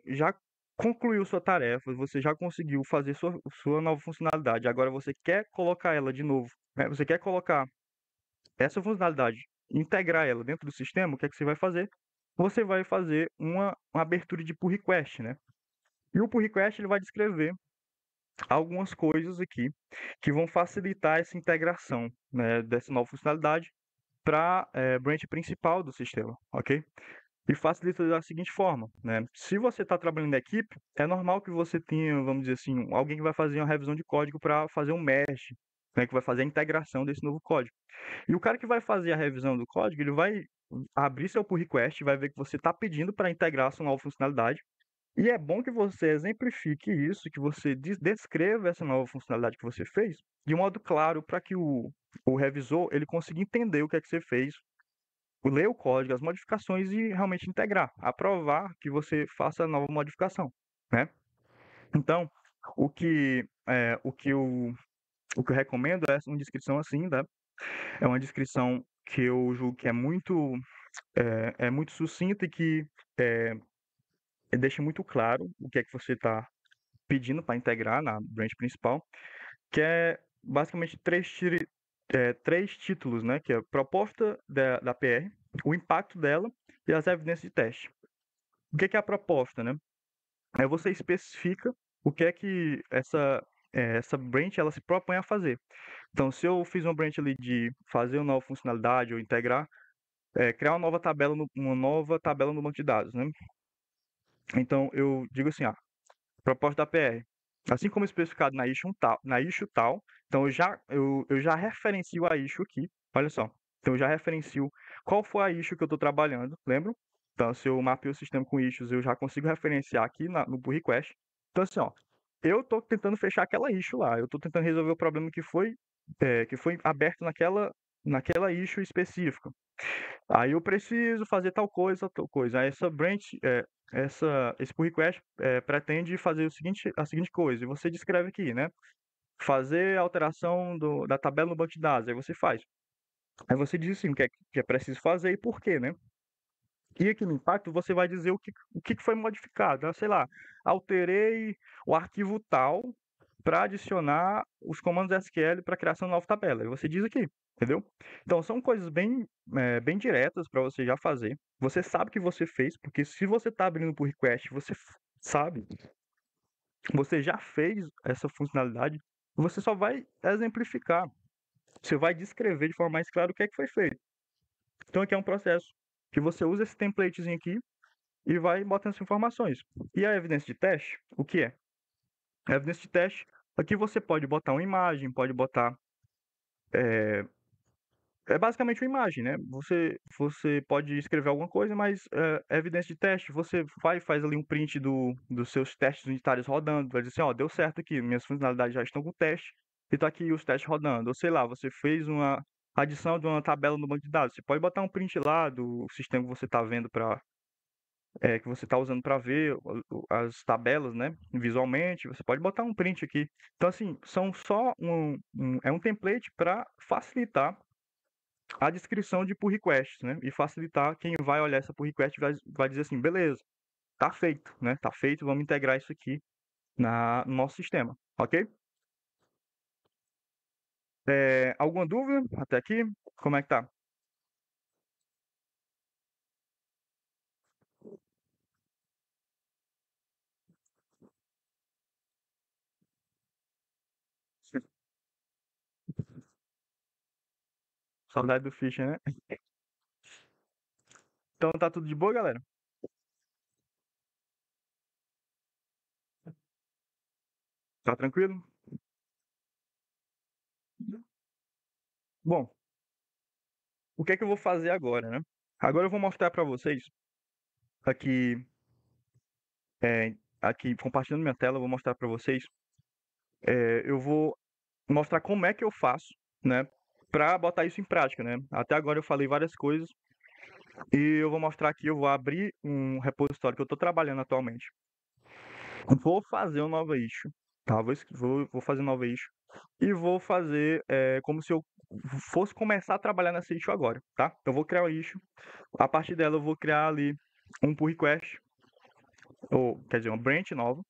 já concluiu sua tarefa, você já conseguiu fazer sua nova funcionalidade, agora você quer colocar ela de novo, né? Você quer colocar essa funcionalidade, integrar ela dentro do sistema, o que é que você vai fazer? Você vai fazer uma abertura de pull request, né? E o pull request ele vai descrever algumas coisas aqui que vão facilitar essa integração, né, dessa nova funcionalidade para a branch principal do sistema, ok? E facilita da seguinte forma, né? Se você está trabalhando em equipe, é normal que você tenha, vamos dizer assim, alguém que vai fazer uma revisão de código para fazer um mesh, né, que vai fazer a integração desse novo código. E o cara que vai fazer a revisão do código, ele vai abrir seu pull request, vai ver que você está pedindo para integrar sua nova funcionalidade. E é bom que você exemplifique isso, que você descreva essa nova funcionalidade que você fez de modo claro para que o revisor ele consiga entender o que é que você fez, ler o código, as modificações e realmente integrar, aprovar que você faça a nova modificação, né? Então, o que, é, o que eu, o que eu recomendo é uma descrição assim, né? É uma descrição que eu julgo que é muito sucinta e que é, deixa muito claro o que é que você está pedindo para integrar na branch principal, que é basicamente três títulos, né? Que é a proposta da PR, o impacto dela e as evidências de teste. O que é a proposta, né? Você especifica o que é que essa branch ela se propõe a fazer. Então, se eu fiz uma branch ali de fazer uma nova funcionalidade ou integrar, criar uma nova tabela no banco de dados, né? Então, eu digo assim, proposta da PR. Assim como especificado na issue tal, então eu já referencio a issue aqui, olha só. Então eu já referencio qual foi a issue que eu estou trabalhando, lembram? Então se eu mapeio o sistema com issues, eu já consigo referenciar aqui no pull request. Então assim, eu estou tentando fechar aquela issue lá, eu estou tentando resolver o problema que foi aberto naquela issue específica. Aí eu preciso fazer tal coisa, tal coisa. Aí esse pull request pretende fazer a seguinte coisa, e você descreve aqui, né? Fazer a alteração da tabela no banco de dados, aí você faz. Aí você diz assim, o que é preciso fazer e por quê, né? E aqui no impacto você vai dizer o que foi modificado. Sei lá, alterei o arquivo tal para adicionar os comandos SQL para criação de nova tabela. E você diz aqui, entendeu? Então são coisas bem diretas para você já fazer. Você sabe que você fez, porque se você está abrindo por request, você sabe, você já fez essa funcionalidade, você só vai exemplificar. Você vai descrever de forma mais clara o que é que foi feito. Então aqui é um processo que você usa esse templatezinho aqui e vai botando as informações. E a evidência de teste, o que é? A evidência de teste, aqui você pode botar uma imagem, pode botar. É basicamente uma imagem, né? Você pode escrever alguma coisa, mas é evidência de teste. Você faz ali um print dos seus testes unitários rodando. Vai dizer assim: ó, deu certo aqui, minhas funcionalidades já estão com teste e tá aqui os testes rodando. Ou sei lá, você fez uma adição de uma tabela no banco de dados. Você pode botar um print lá do sistema que você está vendo que você está usando para ver as tabelas, né, visualmente, você pode botar um print aqui. Então, assim, são só é um template para facilitar a descrição de pull requests, né, e facilitar quem vai olhar essa pull request vai dizer assim, beleza, tá feito, né, tá feito, vamos integrar isso aqui no nosso sistema, ok? Alguma dúvida até aqui? Como é que tá? Saudade do Fischer, né? Então tá tudo de boa, galera? Tá tranquilo? Bom, o que é que eu vou fazer agora, né? Agora eu vou mostrar para vocês aqui, aqui compartilhando minha tela, eu vou mostrar para vocês. Eu vou mostrar como é que eu faço, né, para botar isso em prática, né? Até agora eu falei várias coisas e eu vou mostrar aqui. Eu vou abrir um repositório que eu estou trabalhando atualmente. Vou fazer uma nova issue, tá? Vou fazer uma nova issue e vou fazer como se eu fosse começar a trabalhar nessa issue agora, tá? Eu vou criar uma issue. A partir dela eu vou criar ali um pull request, ou quer dizer, uma branch nova,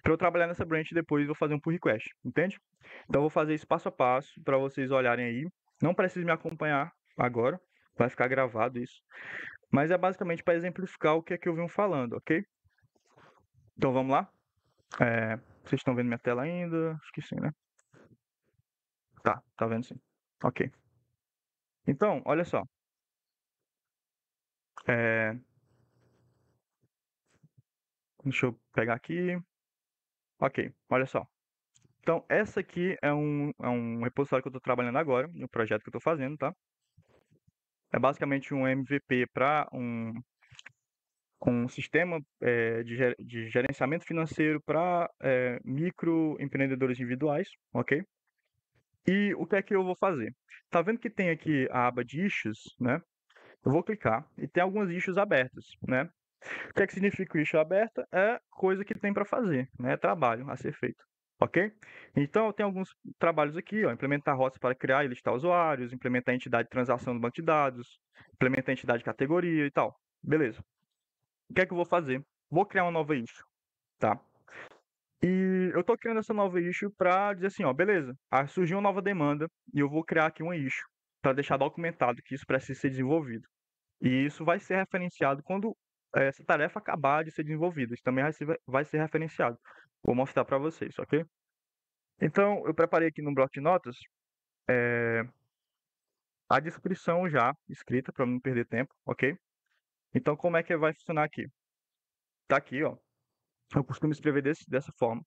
para eu trabalhar nessa branch e depois vou fazer um pull request, entende? Então eu vou fazer isso passo a passo para vocês olharem aí. Não precisa me acompanhar agora, vai ficar gravado isso. Mas é basicamente para exemplificar o que é que eu venho falando, ok? Então vamos lá? Vocês estão vendo minha tela ainda? Acho que sim, né? Tá vendo sim. Ok. Então, olha só. É, deixa eu pegar aqui. Ok, olha só. Então, essa aqui é um repositório que eu estou trabalhando agora, no projeto que eu estou fazendo, tá? É basicamente um MVP para um sistema de gerenciamento financeiro para microempreendedores individuais, ok? E o que é que eu vou fazer? Tá vendo que tem aqui a aba de issues, né? Eu vou clicar e tem algumas issues abertas, né? O que é que significa issue aberta? É coisa que tem para fazer, né? É trabalho a ser feito, ok? Então, tem alguns trabalhos aqui, ó, implementar rotas para criar e listar usuários, implementar a entidade de transação no banco de dados, implementar a entidade de categoria e tal. Beleza. O que é que eu vou fazer? Vou criar uma nova issue, tá? E eu tô criando essa nova issue para dizer assim, ó, beleza, surgiu uma nova demanda e eu vou criar aqui uma issue para deixar documentado que isso precisa ser desenvolvido. E isso vai ser referenciado quando essa tarefa acabar de ser desenvolvida. Isso também vai ser referenciado. Vou mostrar para vocês, ok? Então, eu preparei aqui no bloco de notas a descrição já escrita para não perder tempo, ok? Então, como é que vai funcionar aqui? Tá aqui, ó. Eu costumo escrever dessa forma.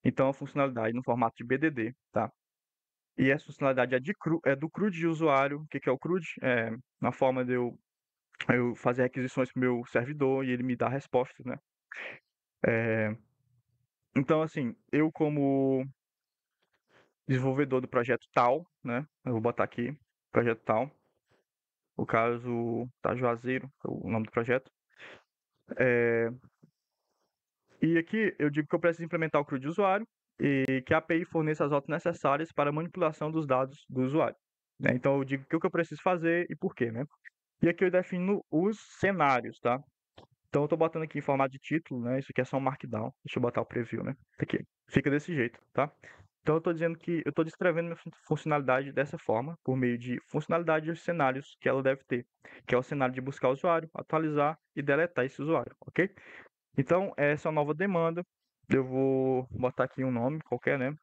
Então, a funcionalidade no formato de BDD, tá? E essa funcionalidade é do CRUD de usuário. O que é o CRUD? É na forma de eu fazer requisições para o meu servidor e ele me dar respostas, né? Então, assim, eu como desenvolvedor do projeto tal, né? Eu vou botar aqui, projeto tal. O caso tá Juazeiro, é o nome do projeto. E aqui eu digo que eu preciso implementar o CRUD de usuário e que a API forneça as rotas necessárias para a manipulação dos dados do usuário, né? Então eu digo o que eu preciso fazer e por quê, né? E aqui eu defino os cenários, tá? Então eu estou botando aqui em formato de título, né? Isso aqui é só um markdown. Deixa eu botar o preview, né? Aqui. Fica desse jeito, tá? Então eu estou dizendo que eu estou descrevendo minha funcionalidade dessa forma, por meio de funcionalidade e os cenários que ela deve ter, que é o cenário de buscar o usuário, atualizar e deletar esse usuário, ok? Então essa é a nova demanda. Eu vou botar aqui um nome qualquer, né?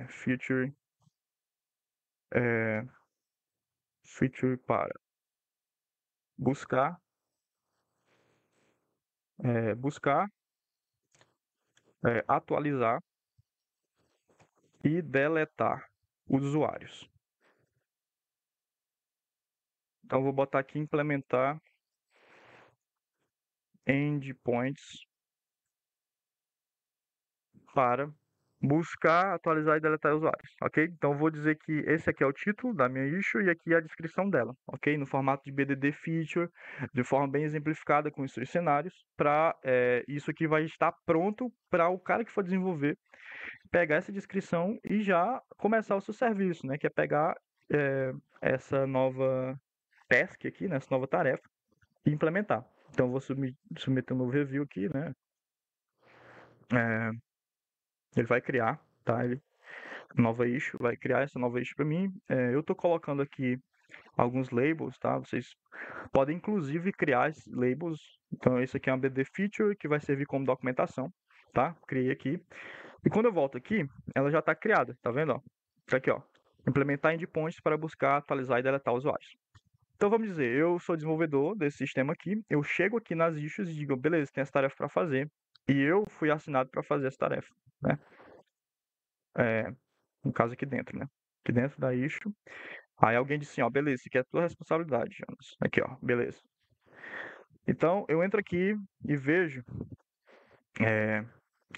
Feature, é, feature para buscar, buscar, atualizar e deletar usuários. Então, vou botar aqui implementar endpoints para buscar, atualizar e deletar usuários, ok? Então, vou dizer que esse aqui é o título da minha issue e aqui é a descrição dela, ok? No formato de BDD feature, de forma bem exemplificada com os seus cenários, para isso aqui vai estar pronto para o cara que for desenvolver pegar essa descrição e já começar o seu serviço, né? Que é pegar essa nova task aqui, né? Essa nova tarefa e implementar. Então, eu vou submeter um novo review aqui, né? Ele vai criar, tá? Nova issue, vai criar essa nova issue para mim. Eu estou colocando aqui alguns labels, tá? Vocês podem inclusive criar esses labels. Então, esse aqui é uma BD feature que vai servir como documentação, tá? Criei aqui. E quando eu volto aqui, ela já está criada, tá vendo? Ó? Tá aqui, ó. Implementar endpoints para buscar, atualizar e deletar usuários. Então vamos dizer, eu sou desenvolvedor desse sistema aqui, eu chego aqui nas issues e digo, beleza, tem essa tarefa para fazer, e eu fui assinado para fazer essa tarefa, né? No caso aqui dentro, né? Aqui dentro da issue. Aí alguém disse assim, ó, beleza, isso aqui é tua responsabilidade, Jonas. Aqui, ó, beleza. Então eu entro aqui e vejo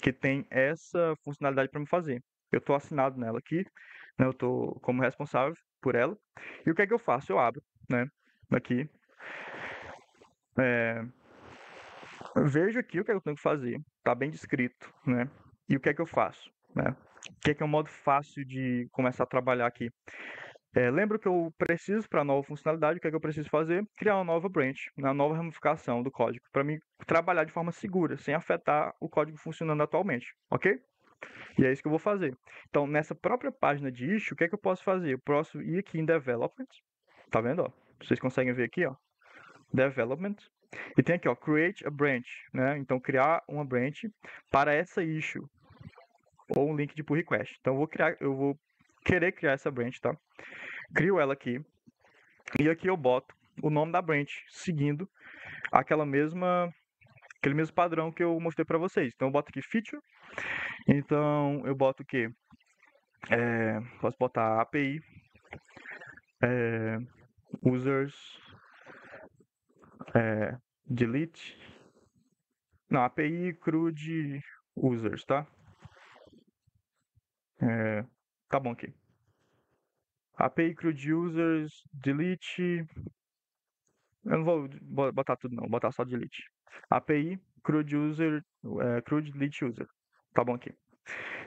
que tem essa funcionalidade para me fazer. Eu estou assinado nela aqui, né? Eu estou como responsável por ela. E o que é que eu faço? Eu abro, né? Aqui. Eu vejo aqui o que é que eu tenho que fazer. Tá bem descrito, né? E o que é que eu faço, né? O que é um modo fácil de começar a trabalhar aqui? Lembra que eu preciso, para a nova funcionalidade, o que é que eu preciso fazer? Criar uma nova branch, uma nova ramificação do código, para mim trabalhar de forma segura, sem afetar o código funcionando atualmente, ok? E é isso que eu vou fazer. Então, nessa própria página de issue, o que é que eu posso fazer? Eu posso ir aqui em Development, tá vendo? Ó? Vocês conseguem ver aqui, ó, Development, e tem aqui, ó, Create a Branch, né? Então, criar uma branch para essa issue, ou um link de pull request. Então, eu vou querer criar essa branch, tá? Crio ela aqui, e aqui eu boto o nome da branch, seguindo aquele mesmo padrão que eu mostrei para vocês. Então eu boto aqui feature, então eu boto o quê? Posso botar API, users, delete, não, API CRUD users, tá? Tá bom aqui. API CRUD users, delete, eu não vou botar tudo não, vou botar só delete. API CRUD user, CRUD delete user, tá bom aqui.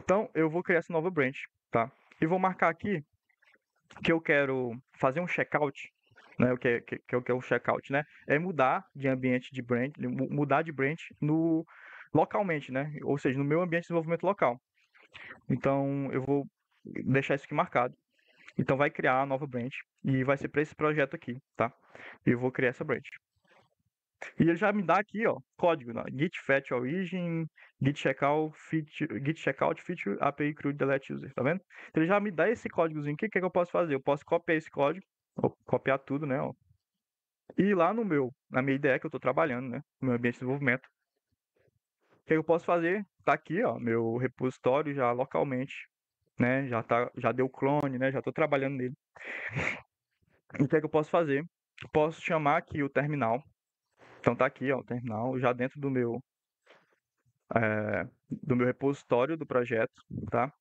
Então, eu vou criar essa nova branch, tá? E vou marcar aqui que eu quero fazer um checkout, né? O que é um checkout, né? É mudar de ambiente de branch, mudar de branch localmente, né? Ou seja, no meu ambiente de desenvolvimento local. Então, eu vou deixar isso aqui marcado. Então, vai criar a nova branch e vai ser para esse projeto aqui, tá? Eu vou criar essa branch. E ele já me dá aqui, ó, código, né? Git fetch origin, git checkout feature, API CRUD delete user, tá vendo? Então, ele já me dá esse códigozinho aqui, o que é que eu posso fazer? Eu posso copiar esse código, ou copiar tudo, né, ó, e ir lá na minha IDE que eu estou trabalhando, né, no meu ambiente de desenvolvimento. O que é que eu posso fazer? Tá aqui, ó, meu repositório já localmente, né, já deu clone, né, já estou trabalhando nele. E o que é que eu posso fazer? Posso chamar aqui o terminal. Então tá aqui, ó, o terminal já dentro do meu repositório do projeto, tá?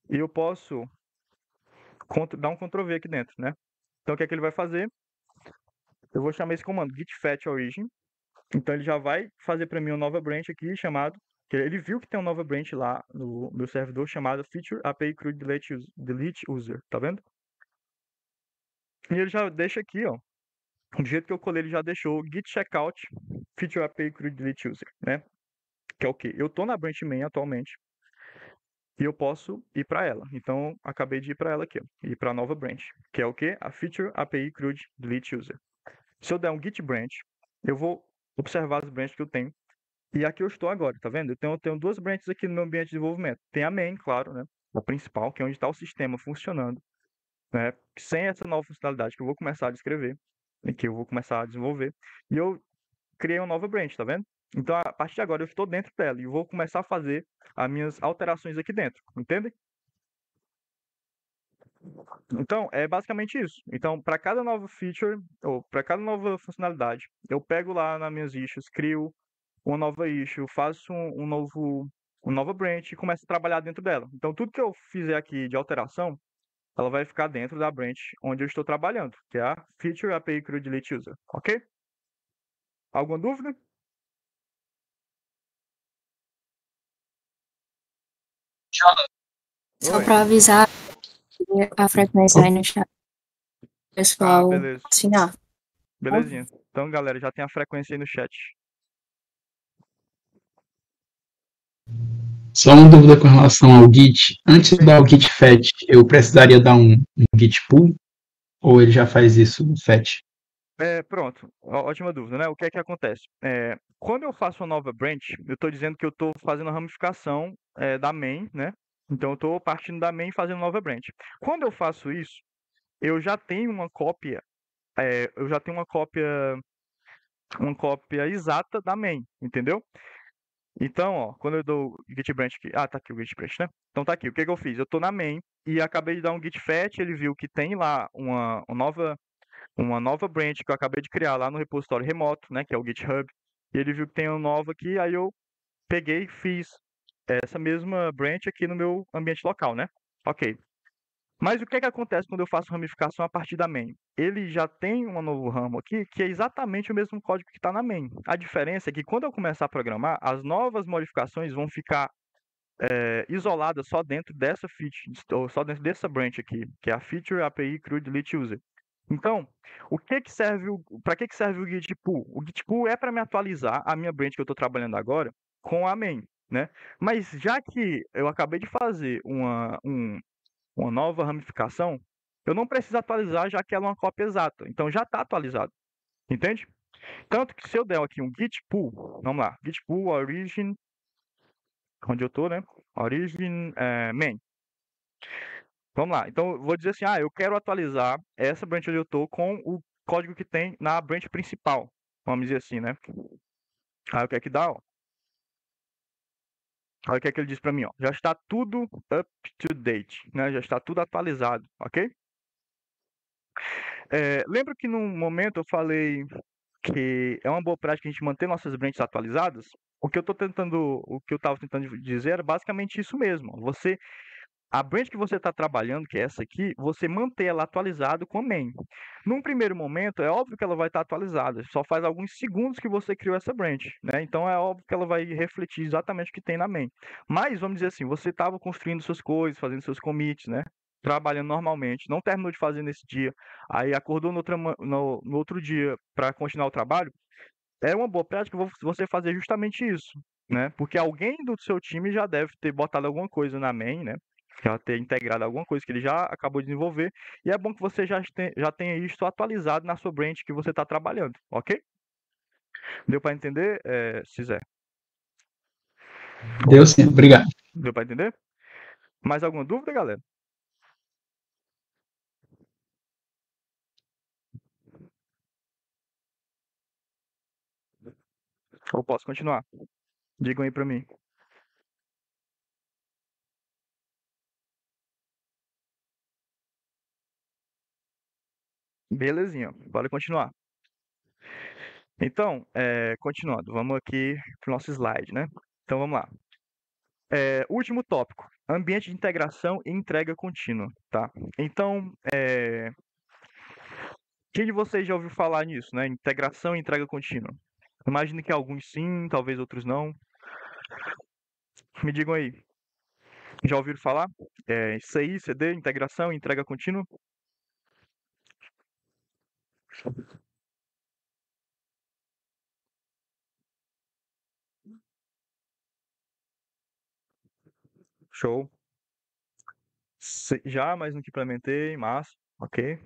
E eu posso dar um Ctrl V aqui dentro, né? Então o que é que ele vai fazer? Eu vou chamar esse comando git fetch origin. Então ele já vai fazer para mim uma nova branch aqui chamado, que ele viu que tem uma nova branch lá no meu servidor chamada feature API CRUD delete user, tá vendo? E ele já deixa aqui, ó, do jeito que eu colei, ele já deixou git checkout feature API CRUD delete user, né? Que é o quê? Eu tô na branch main atualmente e eu posso ir para ela. Então acabei de ir para ela aqui, ó, ir para a nova branch, que é o quê? A feature API CRUD delete user. Se eu der um git branch, eu vou observar as branches que eu tenho. E aqui eu estou agora, tá vendo? Eu tenho duas branches aqui no meu ambiente de desenvolvimento. Tem a main, claro, né? A principal, que é onde está o sistema funcionando, né? Sem essa nova funcionalidade que eu vou começar a descrever, e que eu vou começar a desenvolver. E eu criei uma nova branch, tá vendo? Então, a partir de agora, eu estou dentro dela e vou começar a fazer as minhas alterações aqui dentro, entende? Então, é basicamente isso. Então, para cada nova feature, ou para cada nova funcionalidade, eu pego lá nas minhas issues, crio uma nova issue, faço uma nova branch e começo a trabalhar dentro dela. Então, tudo que eu fizer aqui de alteração, ela vai ficar dentro da branch onde eu estou trabalhando, que é a Feature API CRUD delete user, ok? Alguma dúvida? Só Oi. para avisar a frequência aí no chat, Ah, pessoal beleza. assinar. Belezinha. Então, galera, já tem a frequência aí no chat. Só uma dúvida com relação ao Git. Antes de dar o Git fetch, eu precisaria dar um Git pull? Ou ele já faz isso, o fetch? Pronto, ótima dúvida, né? O que é que acontece? Quando eu faço uma nova branch, eu estou dizendo que eu estou fazendo a ramificação da main, né? Então eu estou partindo da main e fazendo nova branch. Quando eu faço isso, eu já tenho uma cópia, eu já tenho uma cópia exata da main, entendeu? Então, ó, quando eu dou git branch aqui, tá aqui o git branch, né? Então tá aqui, o que que eu fiz? Eu tô na main e acabei de dar um git fetch, ele viu que tem lá uma nova branch que eu acabei de criar lá no repositório remoto, né, que é o GitHub. E ele viu que tem uma nova aqui, aí eu peguei e fiz essa mesma branch aqui no meu ambiente local, né? Ok. Mas o que é que acontece quando eu faço ramificação a partir da main? Ele já tem um novo ramo aqui que é exatamente o mesmo código que está na main. A diferença é que quando eu começar a programar, as novas modificações vão ficar isoladas só dentro dessa feature, ou só dentro dessa branch aqui, que é a Feature API CRUD delete user. Então, para que serve o Git pull? O Git pull é para me atualizar a minha branch que eu estou trabalhando agora com a main, né? Mas já que eu acabei de fazer uma nova ramificação, eu não preciso atualizar já que ela é uma cópia exata. Então já está atualizado, entende? Tanto que se eu der aqui um git pull, vamos lá, git pull origin, onde eu estou, né? Origin main. Vamos lá. Então eu vou dizer assim, eu quero atualizar essa branch onde eu estou com o código que tem na branch principal. Vamos dizer assim, né? Aí o que é que dá, ó? Olha o que é que ele diz para mim, ó. Já está tudo up to date, né? Já está tudo atualizado, ok? Lembra que num momento eu falei que é uma boa prática a gente manter nossas branches atualizadas? O que eu estava tentando dizer era basicamente isso mesmo. A branch que você está trabalhando, que é essa aqui, você manter ela atualizada com a main. Num primeiro momento, é óbvio que ela vai estar atualizada, só faz alguns segundos que você criou essa branch, né? Então é óbvio que ela vai refletir exatamente o que tem na main. Mas, vamos dizer assim, você estava construindo suas coisas, fazendo seus commits, né? Trabalhando normalmente, não terminou de fazer nesse dia, aí acordou no outro dia para continuar o trabalho, é uma boa prática você fazer justamente isso. né? Porque alguém do seu time já deve ter botado alguma coisa na main, né? Já ter integrado alguma coisa que ele já acabou de desenvolver. E é bom que você já tenha isso atualizado na sua branch que você está trabalhando, ok? Deu para entender, Cisé? Deu sim, obrigado. Deu para entender? Mais alguma dúvida, galera? Ou posso continuar? Digam aí para mim. Belezinha, bora continuar. Então, continuando, vamos aqui para o nosso slide, né? Então vamos lá. Último tópico, ambiente de integração e entrega contínua, tá? Então, quem de vocês já ouviu falar nisso, né? Integração e entrega contínua. Imagino que alguns sim, talvez outros não. Me digam aí, já ouviram falar? CI, CD, integração e entrega contínua? Show. Já, mas nunca implementei, massa, ok.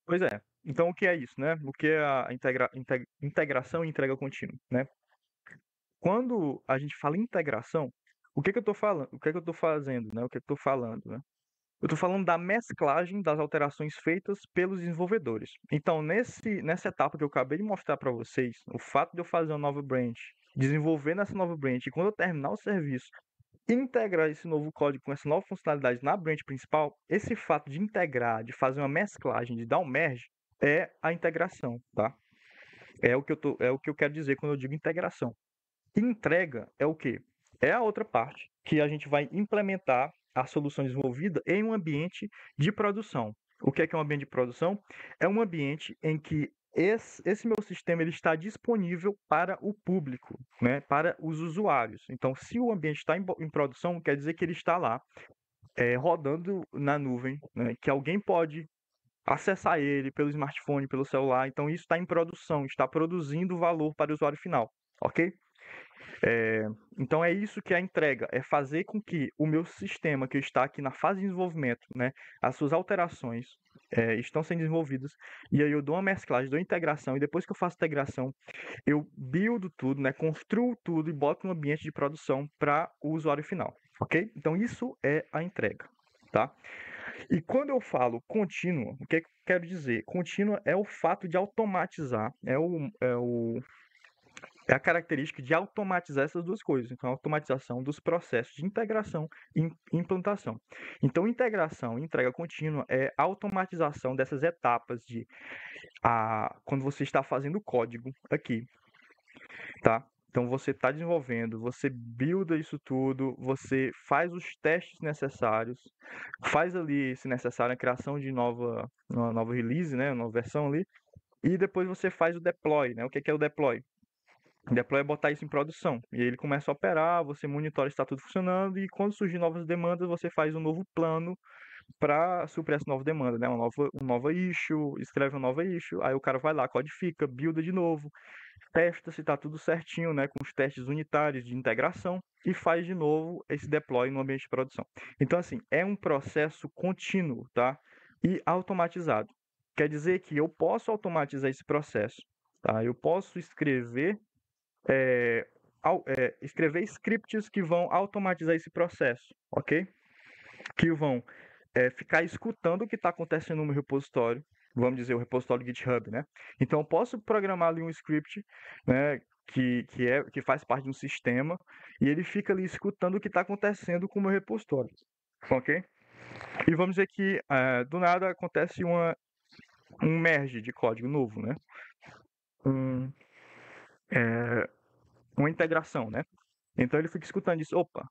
Pois é. Então, o que é isso, né? O que é a integração e entrega contínua, né? Quando a gente fala em integração, o que que eu estou falando? O que que eu estou fazendo, né? O que eu estou falando, né? Eu estou falando da mesclagem das alterações feitas pelos desenvolvedores. Então, nessa etapa que eu acabei de mostrar para vocês, o fato de eu fazer uma nova branch, desenvolver nessa nova branch, e quando eu terminar o serviço, integrar esse novo código com essa nova funcionalidade na branch principal, esse fato de integrar, de fazer uma mesclagem, de dar um merge, é a integração, tá? É o que eu quero dizer quando eu digo integração. Entrega é o quê? É a outra parte que a gente vai implementar a solução desenvolvida em um ambiente de produção. O que é um ambiente de produção? É um ambiente em que esse meu sistema ele está disponível para o público, né, para os usuários. Então, se o ambiente está em produção, quer dizer que ele está lá rodando na nuvem, né, que alguém pode acessar ele pelo smartphone, pelo celular. Então, isso está em produção, está produzindo valor para o usuário final, ok? Então é isso que é a entrega, é fazer com que o meu sistema que está aqui na fase de desenvolvimento, né, as suas alterações estão sendo desenvolvidas, e aí eu dou uma mesclagem, dou integração, e depois que eu faço integração, eu buildo tudo, né, construo tudo e boto no ambiente de produção para o usuário final, ok? Então isso é a entrega, tá? E quando eu falo contínuo, o que eu quero dizer? Contínua é o fato de automatizar, é a característica de automatizar essas duas coisas. Então, a automatização dos processos de integração e implantação. Então, integração e entrega contínua é a automatização dessas etapas quando você está fazendo código aqui, tá? Então, você está desenvolvendo, você builda isso tudo, você faz os testes necessários, faz ali, se necessário, a criação de uma nova release, né, uma nova versão ali, e depois você faz o deploy, né? O que é o deploy? Deploy é botar isso em produção. E aí ele começa a operar, você monitora se está tudo funcionando e quando surgir novas demandas, você faz um novo plano para suprir essa nova demanda, né? Uma nova issue, escreve uma nova issue, aí o cara vai lá, codifica, builda de novo, testa se está tudo certinho, né? Com os testes unitários de integração e faz de novo esse deploy no ambiente de produção. Então, assim, é um processo contínuo, tá? E automatizado. Quer dizer que eu posso automatizar esse processo, tá? Eu posso escrever scripts que vão automatizar esse processo, ok? Que vão ficar escutando o que está acontecendo no meu repositório, vamos dizer, o repositório GitHub, né? Então, eu posso programar ali um script, né, que faz parte de um sistema, e ele fica ali escutando o que está acontecendo com o meu repositório, ok? E vamos dizer que, do nada, acontece um merge de código novo, né? Um, uma integração, né? Então, ele fica escutando isso, opa,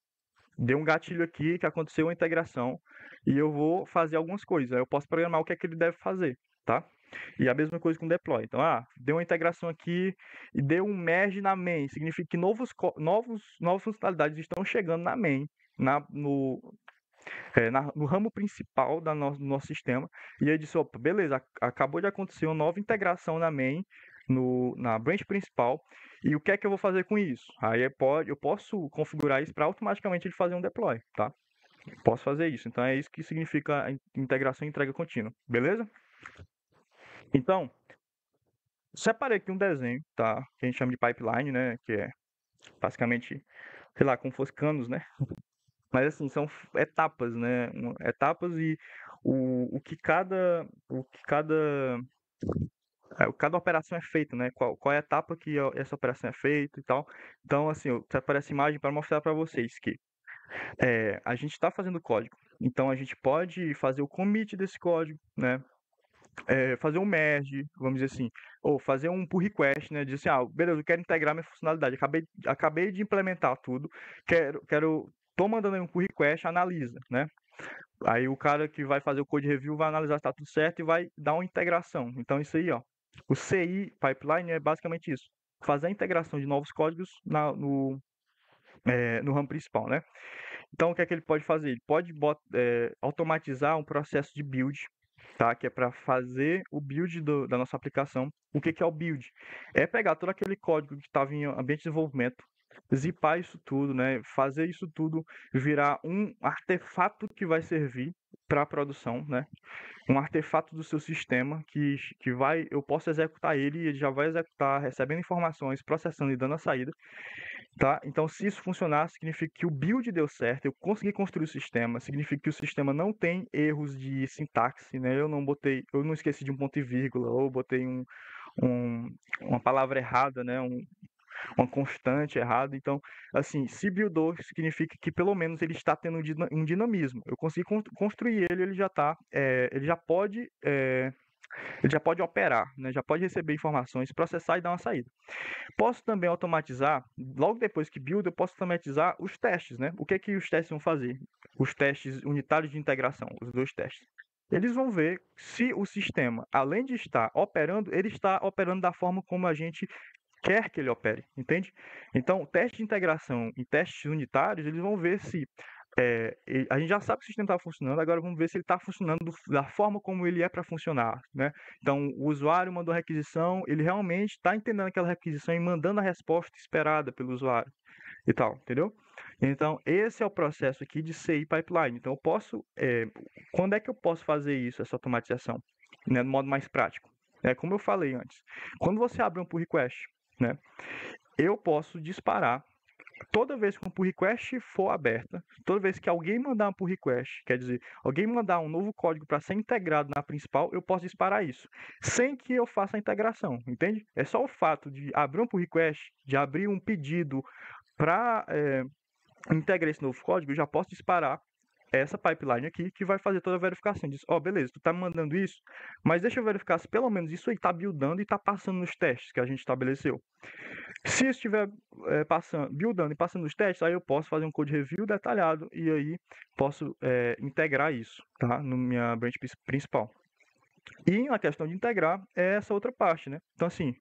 deu um gatilho aqui que aconteceu uma integração e eu vou fazer algumas coisas. Eu posso programar o que é que ele deve fazer, tá? E a mesma coisa com deploy. Então, deu uma integração aqui e deu um merge na main. Significa que novas funcionalidades estão chegando na main, no ramo principal do nosso sistema. E aí disse, opa, beleza, acabou de acontecer uma nova integração na main, na branch principal, e o que é que eu vou fazer com isso? Aí eu posso configurar isso para automaticamente ele fazer um deploy, tá? Posso fazer isso. Então é isso que significa a integração e entrega contínua, beleza? Então, separei aqui um desenho, tá? Que a gente chama de pipeline, né? Que é basicamente, sei lá, como fosse canos, né? Mas assim, são etapas, né? Etapas e cada operação é feita, né? Qual é a etapa que essa operação é feita e tal. Então, assim, eu separei essa imagem para mostrar para vocês que a gente está fazendo código. Então, a gente pode fazer o commit desse código, né? Fazer um merge, vamos dizer assim, ou fazer um pull request, né? Dizer assim, beleza, eu quero integrar minha funcionalidade, acabei de implementar tudo, tô mandando aí um pull request, analisa, né? Aí o cara que vai fazer o code review vai analisar se está tudo certo e vai dar uma integração. Então isso aí, ó, o CI pipeline é basicamente isso, fazer a integração de novos códigos no ramo principal, né? Então o que é que ele pode fazer? Ele pode automatizar um processo de build, tá? Que é para fazer o build da nossa aplicação. O que é o build? É pegar todo aquele código que estava em ambiente de desenvolvimento, zipar isso tudo, né? Fazer isso tudo virar um artefato que vai servir para a produção, né? Um artefato do seu sistema que eu posso executar ele e ele já vai executar, recebendo informações, processando e dando a saída. Tá? Então, se isso funcionar, significa que o build deu certo, eu consegui construir o sistema, significa que o sistema não tem erros de sintaxe, né? Eu não esqueci de um ponto e vírgula, ou botei uma palavra errada, né? Uma constante errada. Então, assim, se buildou, significa que pelo menos ele está tendo um dinamismo. Eu consegui construir ele, ele já pode operar, né? Já pode receber informações, processar e dar uma saída. Posso também automatizar, logo depois que build, eu posso automatizar os testes, né? O que é que os testes vão fazer? Os testes unitários de integração, os dois testes. Eles vão ver se o sistema, além de estar operando, ele está operando da forma como a gente quer que ele opere, entende? Então, testes de integração e testes unitários, eles vão ver se a gente já sabe que o sistema está funcionando, agora vamos ver se ele está funcionando da forma como ele é para funcionar, né? Então, o usuário mandou a requisição, ele realmente está entendendo aquela requisição e mandando a resposta esperada pelo usuário e tal, entendeu? Então, esse é o processo aqui de CI pipeline. Então, quando é que eu posso fazer isso, essa automatização, né, no modo mais prático? Como eu falei antes, quando você abre um pull request, né, eu posso disparar toda vez que um pull request for aberta, toda vez que alguém mandar um pull request, quer dizer, alguém mandar um novo código para ser integrado na principal, eu posso disparar isso, sem que eu faça a integração, entende? É só o fato de abrir um pull request, de abrir um pedido para integrar esse novo código, eu já posso disparar essa pipeline aqui que vai fazer toda a verificação. Diz, beleza, tu tá me mandando isso, mas deixa eu verificar se pelo menos isso aí tá buildando e tá passando nos testes que a gente estabeleceu. Se estiver buildando e passando nos testes, aí eu posso fazer um code review detalhado e aí posso integrar isso, tá? Na minha branch principal. E a questão de integrar é essa outra parte, né? Então, assim,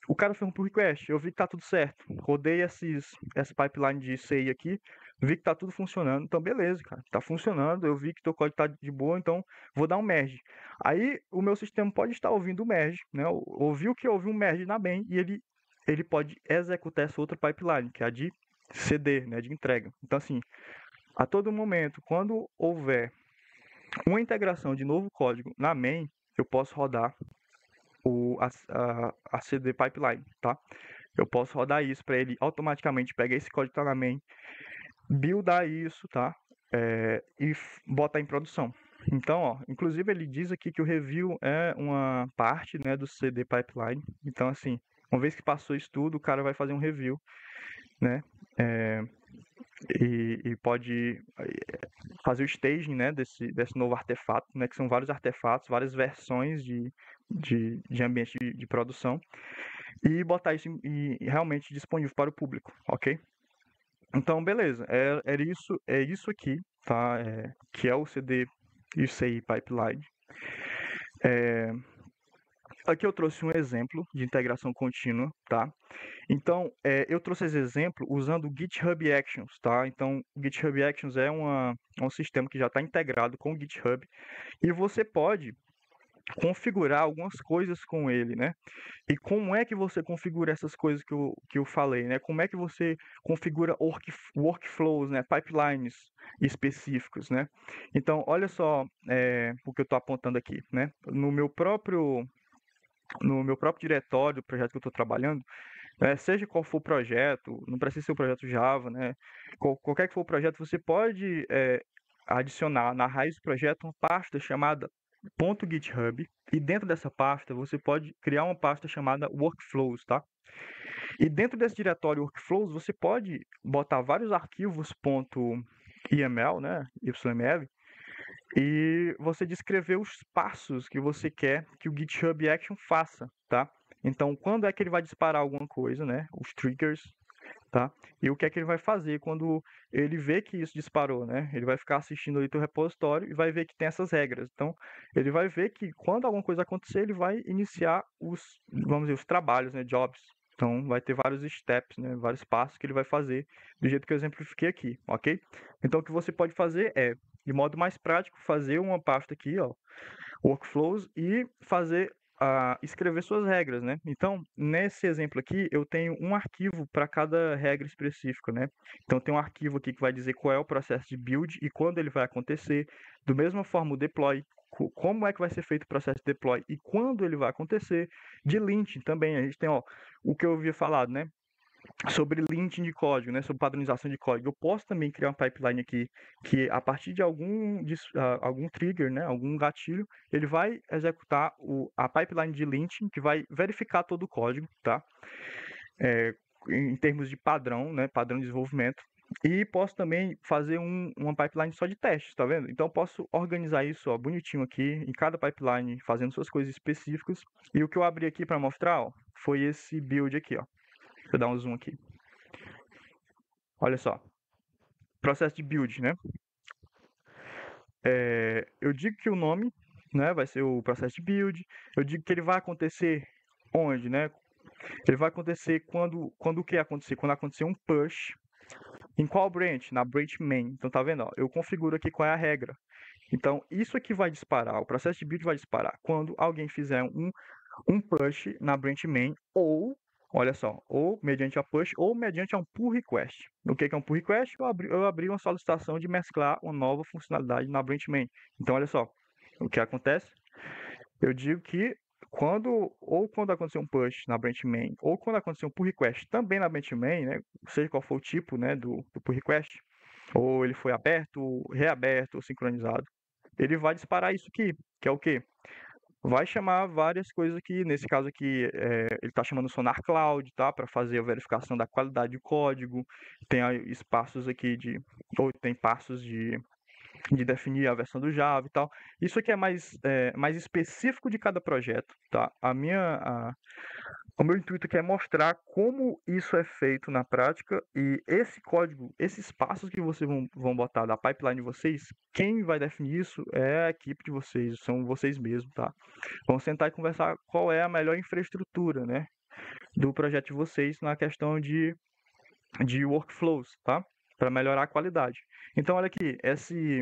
o cara fez um pull request, eu vi que tá tudo certo, rodei essa pipeline de CI aqui, vi que tá tudo funcionando, então beleza, cara, tá funcionando, eu vi que teu código tá de boa, então vou dar um merge. Aí o meu sistema pode estar ouvindo o merge, né? Ouviu que houve um merge na main e ele pode executar essa outra pipeline, que é a de CD, né, de entrega. Então, assim, a todo momento, quando houver uma integração de novo código na main, eu posso rodar a CD pipeline, tá? Eu posso rodar isso para ele automaticamente pegar esse código que está na main, buildar isso, tá? E botar em produção. Então, inclusive ele diz aqui que o review é uma parte, né, do CD pipeline. Então, assim, uma vez que passou isso tudo, o cara vai fazer um review, né? E pode fazer o staging, né, desse novo artefato, né, que são vários artefatos, várias versões de ambiente de produção, e botar isso realmente disponível para o público, ok? Então, beleza, é isso aqui, tá? Que é o CD e o CI pipeline. aqui eu trouxe um exemplo de integração contínua, tá? Então, eu trouxe esse exemplo usando o GitHub Actions, tá? Então, o GitHub Actions é um sistema que já está integrado com o GitHub e você pode configurar algumas coisas com ele, né? E como é que você configura essas coisas que eu falei, né? Como é que você configura workflows, né? Pipelines específicos, né? Então, olha só o que eu estou apontando aqui, né? No meu próprio diretório do projeto que eu estou trabalhando, seja qual for o projeto, não precisa ser o projeto Java, né? Qualquer que for o projeto, você pode adicionar na raiz do projeto uma pasta chamada .github e dentro dessa pasta você pode criar uma pasta chamada workflows, tá? E dentro desse diretório workflows você pode botar vários arquivos .yml, né? YML, e você descrever os passos que você quer que o GitHub Action faça, tá? Então, quando é que ele vai disparar alguma coisa, né? Os triggers, tá? E o que é que ele vai fazer quando ele vê que isso disparou, né? Ele vai ficar assistindo ali teu repositório e vai ver que tem essas regras. Então, ele vai ver que quando alguma coisa acontecer, ele vai iniciar vamos dizer, os trabalhos, né? Jobs. Então, vai ter vários steps, né? Vários passos que ele vai fazer do jeito que eu exemplifiquei aqui, ok? Então, o que você pode fazer é, de modo mais prático, fazer uma pasta aqui, ó, workflows e escrever suas regras, né? Então, nesse exemplo aqui, eu tenho um arquivo para cada regra específica, né? Então, tem um arquivo aqui que vai dizer qual é o processo de build e quando ele vai acontecer. Do mesma forma, o deploy, como é que vai ser feito o processo de deploy e quando ele vai acontecer. De linting também, a gente tem, ó, o que eu havia falado, né? Sobre linting de código, né, sobre padronização de código. Eu posso também criar uma pipeline aqui que a partir de algum trigger, né, algum gatilho, ele vai executar a pipeline de linting que vai verificar todo o código, tá? Em termos de padrão, né, padrão de desenvolvimento. E posso também fazer uma pipeline só de testes, tá vendo? Então eu posso organizar isso, ó, bonitinho aqui, em cada pipeline, fazendo suas coisas específicas. E o que eu abri aqui para mostrar, ó, foi esse build aqui, ó. Deixa eu dar um zoom aqui. Olha só, processo de build, né? Eu digo que o nome, né, vai ser o processo de build. Eu digo que ele vai acontecer onde, né? Ele vai acontecer quando o que acontecer? Quando acontecer um push. Em qual branch? Na branch main. Então tá vendo? Ó, eu configuro aqui qual é a regra. Então isso aqui vai disparar, o processo de build vai disparar quando alguém fizer um push na branch main ou, olha só, ou mediante a push ou mediante a um pull request. O que é um pull request? Eu abri uma solicitação de mesclar uma nova funcionalidade na branch main. Então, olha só, o que acontece? Eu digo que quando acontecer um push na branch main ou quando acontecer um pull request também na branch main, né, seja qual for o tipo, né, do pull request, ou ele foi aberto, reaberto ou sincronizado, ele vai disparar isso aqui, que é o quê? Vai chamar várias coisas aqui, nesse caso aqui, ele está chamando o Sonar Cloud, tá? Para fazer a verificação da qualidade do código. Tem espaços aqui ou tem passos de definir a versão do Java e tal. Isso aqui é mais específico de cada projeto, tá? O meu intuito aqui é mostrar como isso é feito na prática e esse código, esses passos que vocês vão botar da pipeline de vocês, quem vai definir isso é a equipe de vocês, são vocês mesmos, tá? Vamos sentar e conversar qual é a melhor infraestrutura, né, do projeto de vocês na questão de workflows, tá? Para melhorar a qualidade. Então, olha aqui, esse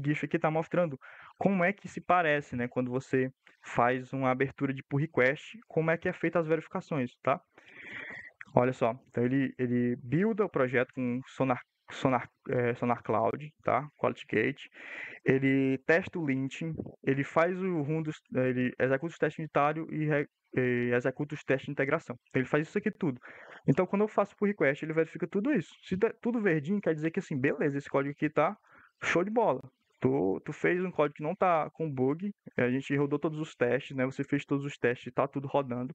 GIF aqui está mostrando como é que se parece, né, quando você faz uma abertura de pull request, como é que é feita as verificações, tá? Olha só, então ele builda o projeto com Sonar Cloud, tá? Quality Gate. Ele testa o linting, ele faz ele executa os testes unitários e executa os testes de integração. Então, ele faz isso aqui tudo. Então, quando eu faço pull request, ele verifica tudo isso. Se der tudo verdinho, quer dizer que assim, beleza, esse código aqui tá show de bola. Tu fez um código que não tá com bug, a gente rodou todos os testes, né? Você fez todos os testes, tá tudo rodando,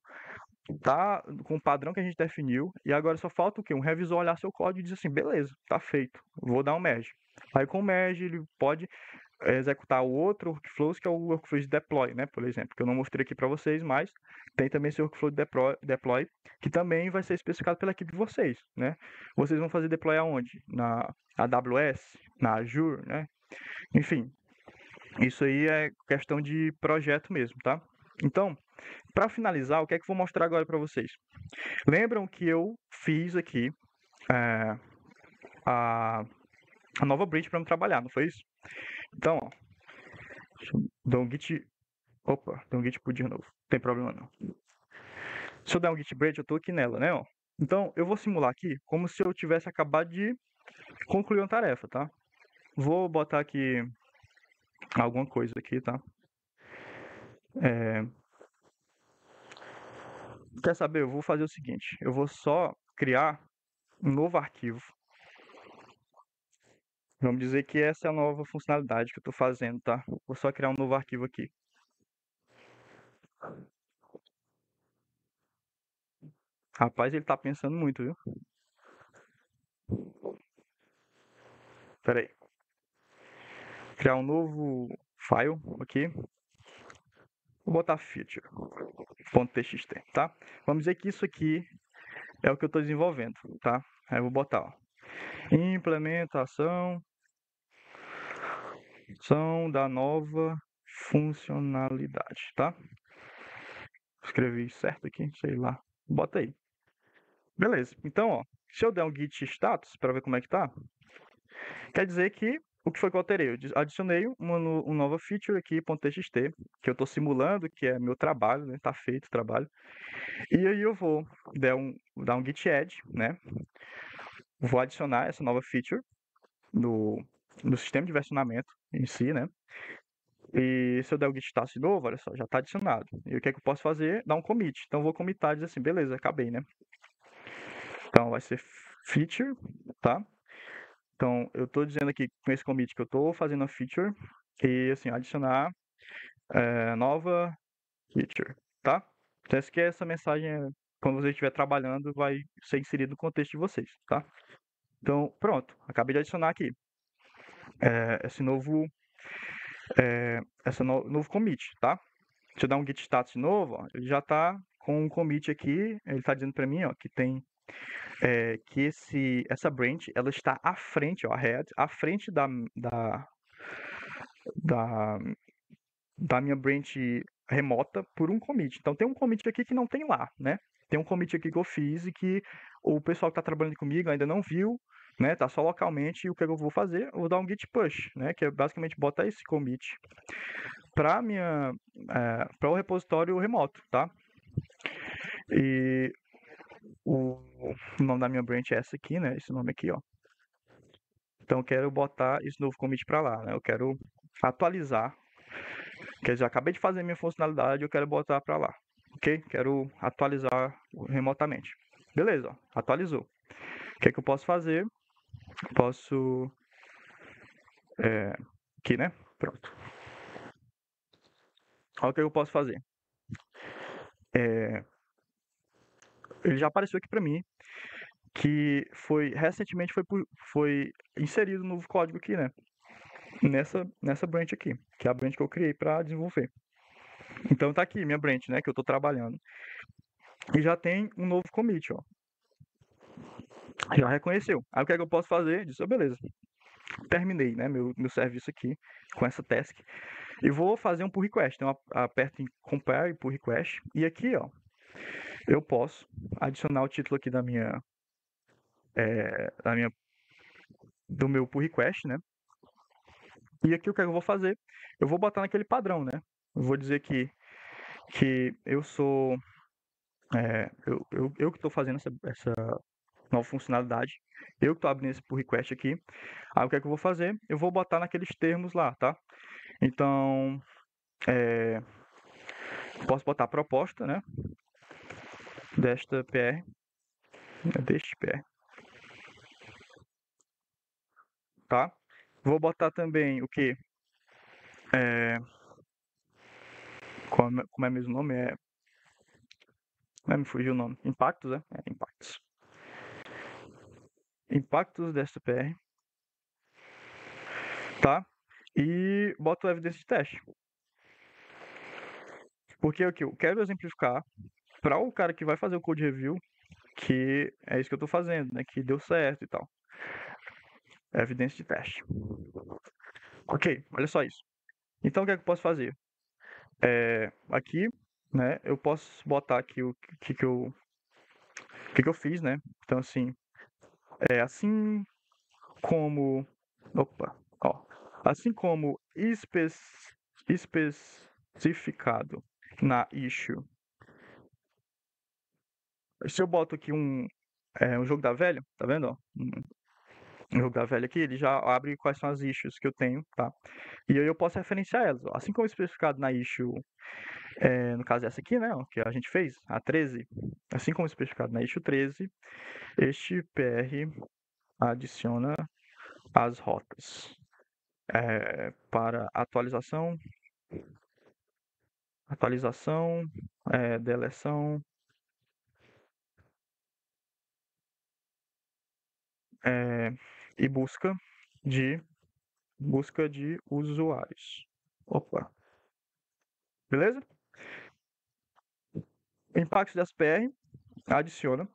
tá com o padrão que a gente definiu, e agora só falta o quê? Um revisor olhar seu código e dizer assim, beleza, tá feito, vou dar um merge. Aí com o merge ele pode executar o outro workflows, que é o workflow de deploy, né? Por exemplo, que eu não mostrei aqui para vocês, mas tem também esse workflow de deploy, que também vai ser especificado pela equipe de vocês, né? Vocês vão fazer deploy aonde? Na AWS, na Azure, né? Enfim, isso aí é questão de projeto mesmo, tá? Então, Para finalizar, o que é que eu vou mostrar agora para vocês? Lembram que eu fiz aqui a nova bridge para eu trabalhar, não foi isso? Então, ó, deixa eu dar um git. Opa, deu um git pull de novo. Não tem problema não. Se eu der um git bridge, eu tô aqui nela, né? Ó. Então, eu vou simular aqui como se eu tivesse acabado de concluir uma tarefa, tá? Vou botar aqui alguma coisa aqui, tá? Quer saber? Eu vou fazer o seguinte. Eu vou só criar um novo arquivo. Vamos dizer que essa é a nova funcionalidade que eu estou fazendo, tá? Vou só criar um novo arquivo aqui. Rapaz, ele tá pensando muito, viu? Pera aí. Criar um novo file aqui. Vou botar feature.txt, tá? Vamos dizer que isso aqui é o que eu estou desenvolvendo, tá? Aí eu vou botar, ó, implementação da nova funcionalidade, tá? Escrevi certo aqui, sei lá. Bota aí. Beleza. Então, ó, se eu der um git status para ver como é que tá, quer dizer que o que foi que eu alterei? Eu adicionei uma nova feature aqui, .txt, que eu estou simulando, que é meu trabalho, né? Tá feito o trabalho. E aí eu vou dar um git add, né? Vou adicionar essa nova feature no sistema de versionamento em si, né? E se eu der o git status de novo, olha só, já está adicionado. E o que é que eu posso fazer? Dar um commit. Então eu vou commitar e dizer assim, beleza, acabei, né? Então vai ser feature, tá? Então eu estou dizendo aqui com esse commit que eu estou fazendo a feature e assim, adicionar nova feature, tá? Então essa mensagem, quando você estiver trabalhando, vai ser inserida no contexto de vocês, tá? Então, pronto, acabei de adicionar aqui esse novo commit, tá? Se eu dar um git status de novo, ó, ele já está com um commit aqui, ele está dizendo para mim, ó, que tem que essa branch ela está à frente, ó, a head, à frente da minha branch remota por um commit. Então tem um commit aqui que não tem lá, né? Tem um commit aqui que eu fiz e que o pessoal que está trabalhando comigo ainda não viu, né? Tá só localmente. E o que eu vou fazer? Eu vou dar um git push, né? Que é basicamente botar esse commit para o repositório remoto, tá? E o nome da minha branch é essa aqui, né? Esse nome aqui, ó. Então eu quero botar esse novo commit para lá, né? Eu quero atualizar. Quer dizer, acabei de fazer minha funcionalidade, eu quero botar para lá, ok? Quero atualizar remotamente. Beleza, ó, atualizou. O que é que eu posso fazer? Posso aqui, né? Pronto. Olha o que eu posso fazer. Ele já apareceu aqui para mim que recentemente foi inserido um novo código aqui, né? Nessa branch aqui, que é a branch que eu criei para desenvolver. Então tá aqui minha branch, né, que eu estou trabalhando. E já tem um novo commit, ó. Já reconheceu. Aí o que é que eu posso fazer? Disse, beleza. Terminei, né, meu serviço aqui com essa task. E vou fazer um pull request. Então aperto em compare pull request. E aqui, ó, eu posso adicionar o título aqui do meu pull request, né? E aqui o que eu vou fazer? Eu vou botar naquele padrão, né? Eu vou dizer que eu sou eu que estou fazendo essa nova funcionalidade. Eu que estou abrindo esse pull request aqui. Aí o que é que eu vou fazer? Eu vou botar naqueles termos lá, tá? Então, posso botar a proposta, né? Deste PR. Tá? Vou botar também o que? Como é mesmo o nome? Me fugiu o nome. Impactos, né? Impactos. Impactos desta PR. Tá? E boto evidência de teste. Porque o que eu quero exemplificar para o cara que vai fazer o code review que é isso que eu estou fazendo, né? Que deu certo e tal. Evidência de teste. Ok, olha só isso. Então o que é que eu posso fazer? Aqui né? Eu posso botar aqui o que eu fiz, né? Então, assim, assim como, opa, ó, assim como especificado na issue. Se eu boto aqui um jogo da velha, tá vendo, ó? Um jogo da velha aqui, ele já abre quais são as issues que eu tenho, tá? E aí eu posso referenciar elas, ó. Assim como especificado na issue, no caso essa aqui, né, ó, que a gente fez, a 13, assim como especificado na issue 13, este PR adiciona as rotas para atualização, deleção, e busca de usuários. Opa. Beleza? Impacto das PR adiciona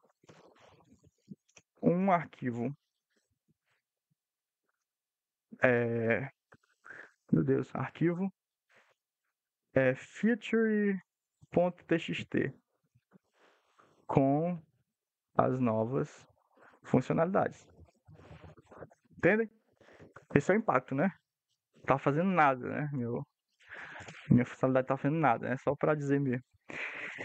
um arquivo. Meu Deus, arquivo feature.txt com as novas funcionalidades. Entendem? Esse é o impacto, né? Tá fazendo nada, né? Minha funcionalidade tá fazendo nada, né? Só para dizer mesmo.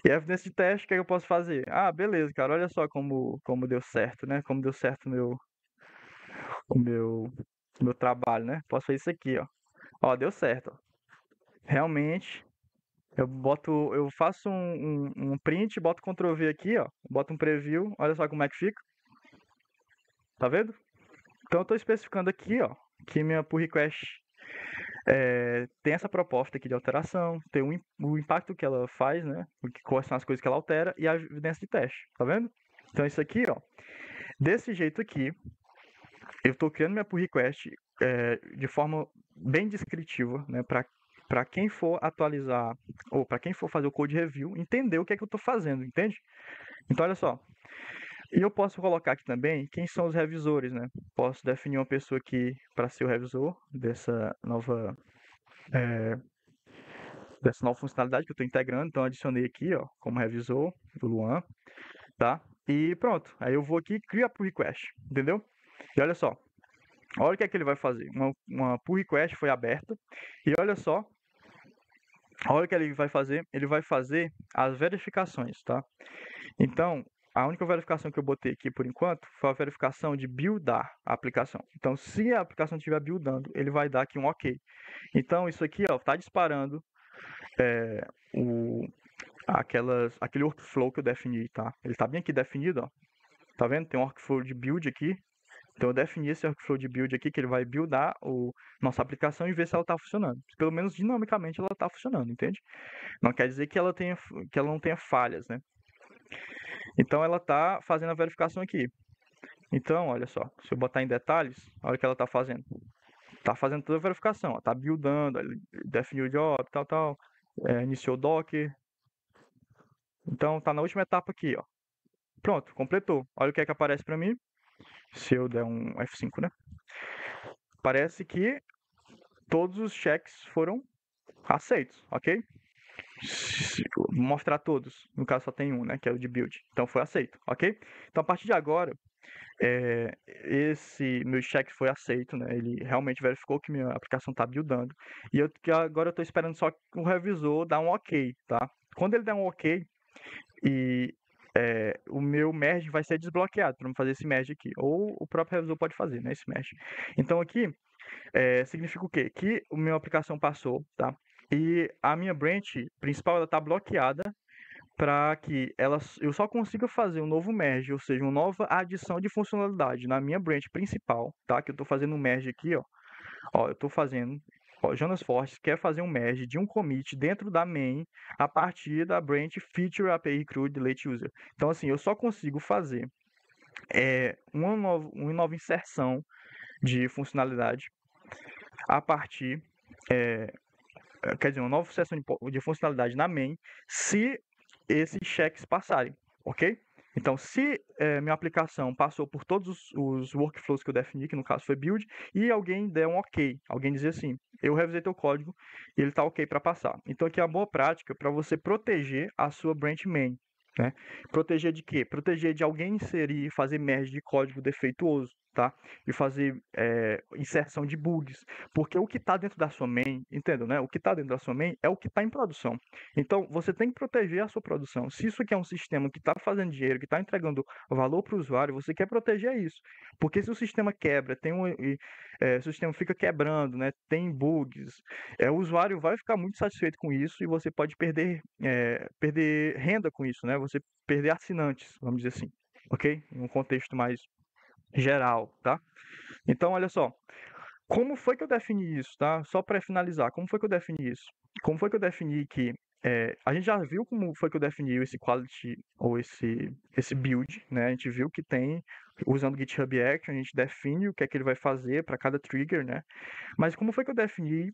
E a evidência de teste, o que é que eu posso fazer? Ah, beleza, cara, olha só como deu certo, né? Como deu certo o meu trabalho, né? Posso fazer isso aqui, ó. Ó, deu certo, ó. Realmente, eu faço um print, boto Ctrl V aqui, ó. Boto um preview, olha só como é que fica. Tá vendo? Então eu tô especificando aqui, ó, que minha pull request tem essa proposta aqui de alteração, tem o impacto que ela faz, né? Quais são as coisas que ela altera e a evidência de teste, tá vendo? Então isso aqui, ó, desse jeito aqui, eu estou criando minha pull request de forma bem descritiva, né? Para quem for atualizar ou para quem for fazer o code review, entender o que é que eu estou fazendo, entende? Então olha só. E eu posso colocar aqui também quem são os revisores, né? Posso definir uma pessoa aqui para ser o revisor dessa nova funcionalidade que eu estou integrando. Então, adicionei aqui, ó, como revisor, o Luan, tá? E pronto. Aí eu vou aqui e crio a pull request, entendeu? E olha só. Olha o que é que ele vai fazer. Uma pull request foi aberta. E olha só. Olha o que ele vai fazer. Ele vai fazer as verificações, tá? Então, a única verificação que eu botei aqui por enquanto foi a verificação de buildar a aplicação. Então, se a aplicação estiver buildando, ele vai dar aqui um OK. Então, isso aqui está disparando aquele workflow que eu defini, tá? Ele está bem aqui definido, ó. Tá vendo? Tem um workflow de build aqui. Então, eu defini esse workflow de build aqui, que ele vai buildar nossa aplicação e ver se ela está funcionando. Pelo menos dinamicamente ela está funcionando, entende? Não quer dizer que ela não tenha falhas, né? Então, ela está fazendo a verificação aqui. Então, olha só, se eu botar em detalhes, olha o que ela está fazendo. Está fazendo toda a verificação, está buildando, definiu o job, tal, iniciou o Docker. Então, está na última etapa aqui, ó. Pronto, completou. Olha o que é que aparece para mim. Se eu der um F5, né? Parece que todos os checks foram aceitos, ok? Vou mostrar todos. No caso só tem um, né? Que é o de build. Então foi aceito, ok? Então a partir de agora, esse meu check foi aceito, né? Ele realmente verificou que minha aplicação está buildando. E agora eu estou esperando só que o revisor dar um ok, tá? Quando ele der um ok, e o meu merge vai ser desbloqueado para não fazer esse merge aqui. Ou o próprio revisor pode fazer, né? Esse merge. Então aqui significa o quê? Que a minha aplicação passou, tá? E a minha branch principal ela está bloqueada para que eu só consiga fazer um novo merge, ou seja, uma nova adição de funcionalidade na minha branch principal, tá? Que eu estou fazendo um merge aqui, ó. Ó, eu estou fazendo. Ó, Jonas Fortes quer fazer um merge de um commit dentro da main a partir da branch feature API CRUD delete user. Então, assim, eu só consigo fazer uma nova inserção de funcionalidade a partir quer dizer, uma nova sessão de funcionalidade na main, se esses checks passarem, ok? Então, se minha aplicação passou por todos os workflows que eu defini, que no caso foi build, e alguém der um ok, alguém dizer assim, eu revisei teu código e ele está ok para passar. Então, aqui é uma boa prática para você proteger a sua branch main. Né? Proteger de quê? Proteger de alguém inserir, fazer merge de código defeituoso, tá? E fazer inserção de bugs. Porque o que está dentro da sua main, entendeu, né? O que está dentro da sua main é o que está em produção. Então, você tem que proteger a sua produção. Se isso aqui é um sistema que está fazendo dinheiro, que está entregando valor para o usuário, você quer proteger isso. Porque se o sistema quebra, se o sistema fica quebrando, né? Tem bugs, o usuário vai ficar muito satisfeito com isso e você pode perder renda com isso, né? Você perder assinantes, vamos dizer assim, ok? Em um contexto mais geral, tá? Então, olha só, como foi que eu defini isso, tá? Só para finalizar, como foi que eu defini isso? Como foi que eu defini que a gente já viu como foi que eu defini esse quality ou esse build, né? A gente viu que tem, usando o GitHub Action, a gente define o que é que ele vai fazer para cada trigger, né? Mas como foi que eu defini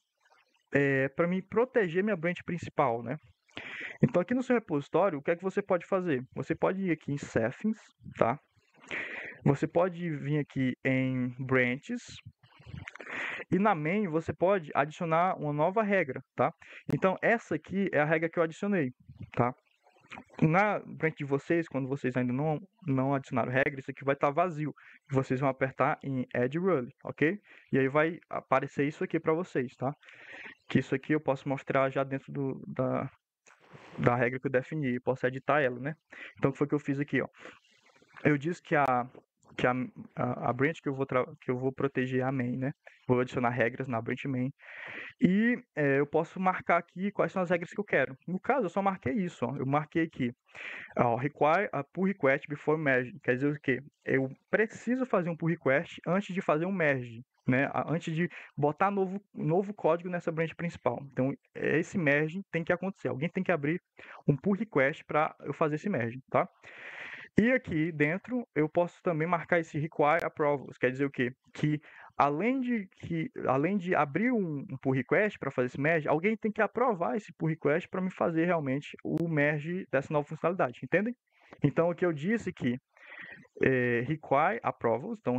para me proteger minha branch principal, né? Então, aqui no seu repositório, o que é que você pode fazer? Você pode ir aqui em Settings, tá? Você pode vir aqui em Branches. E na main, você pode adicionar uma nova regra, tá? Então, essa aqui é a regra que eu adicionei, tá? Na branch de vocês, quando vocês ainda não adicionaram regra, isso aqui vai estar vazio. Vocês vão apertar em Add Rule, ok? E aí vai aparecer isso aqui para vocês, tá? Que isso aqui eu posso mostrar já dentro da regra que eu defini, posso editar ela, né? Então, o que foi que eu fiz aqui, ó? Eu disse que a branch que eu vou proteger é a main, né? Vou adicionar regras na branch main. E eu posso marcar aqui quais são as regras que eu quero. No caso, eu só marquei isso, ó. Eu marquei aqui, ó, require a pull request before merge. Quer dizer o quê? Eu preciso fazer um pull request antes de fazer um merge, né? Antes de botar novo código nessa branch principal. Então, esse merge tem que acontecer. Alguém tem que abrir um pull request para eu fazer esse merge, tá? E aqui dentro eu posso também marcar esse require approvals, quer dizer o quê? Que além de abrir um pull request para fazer esse merge, alguém tem que aprovar esse pull request para me fazer realmente o merge dessa nova funcionalidade, entendem? Então aqui eu disse que require approvals, então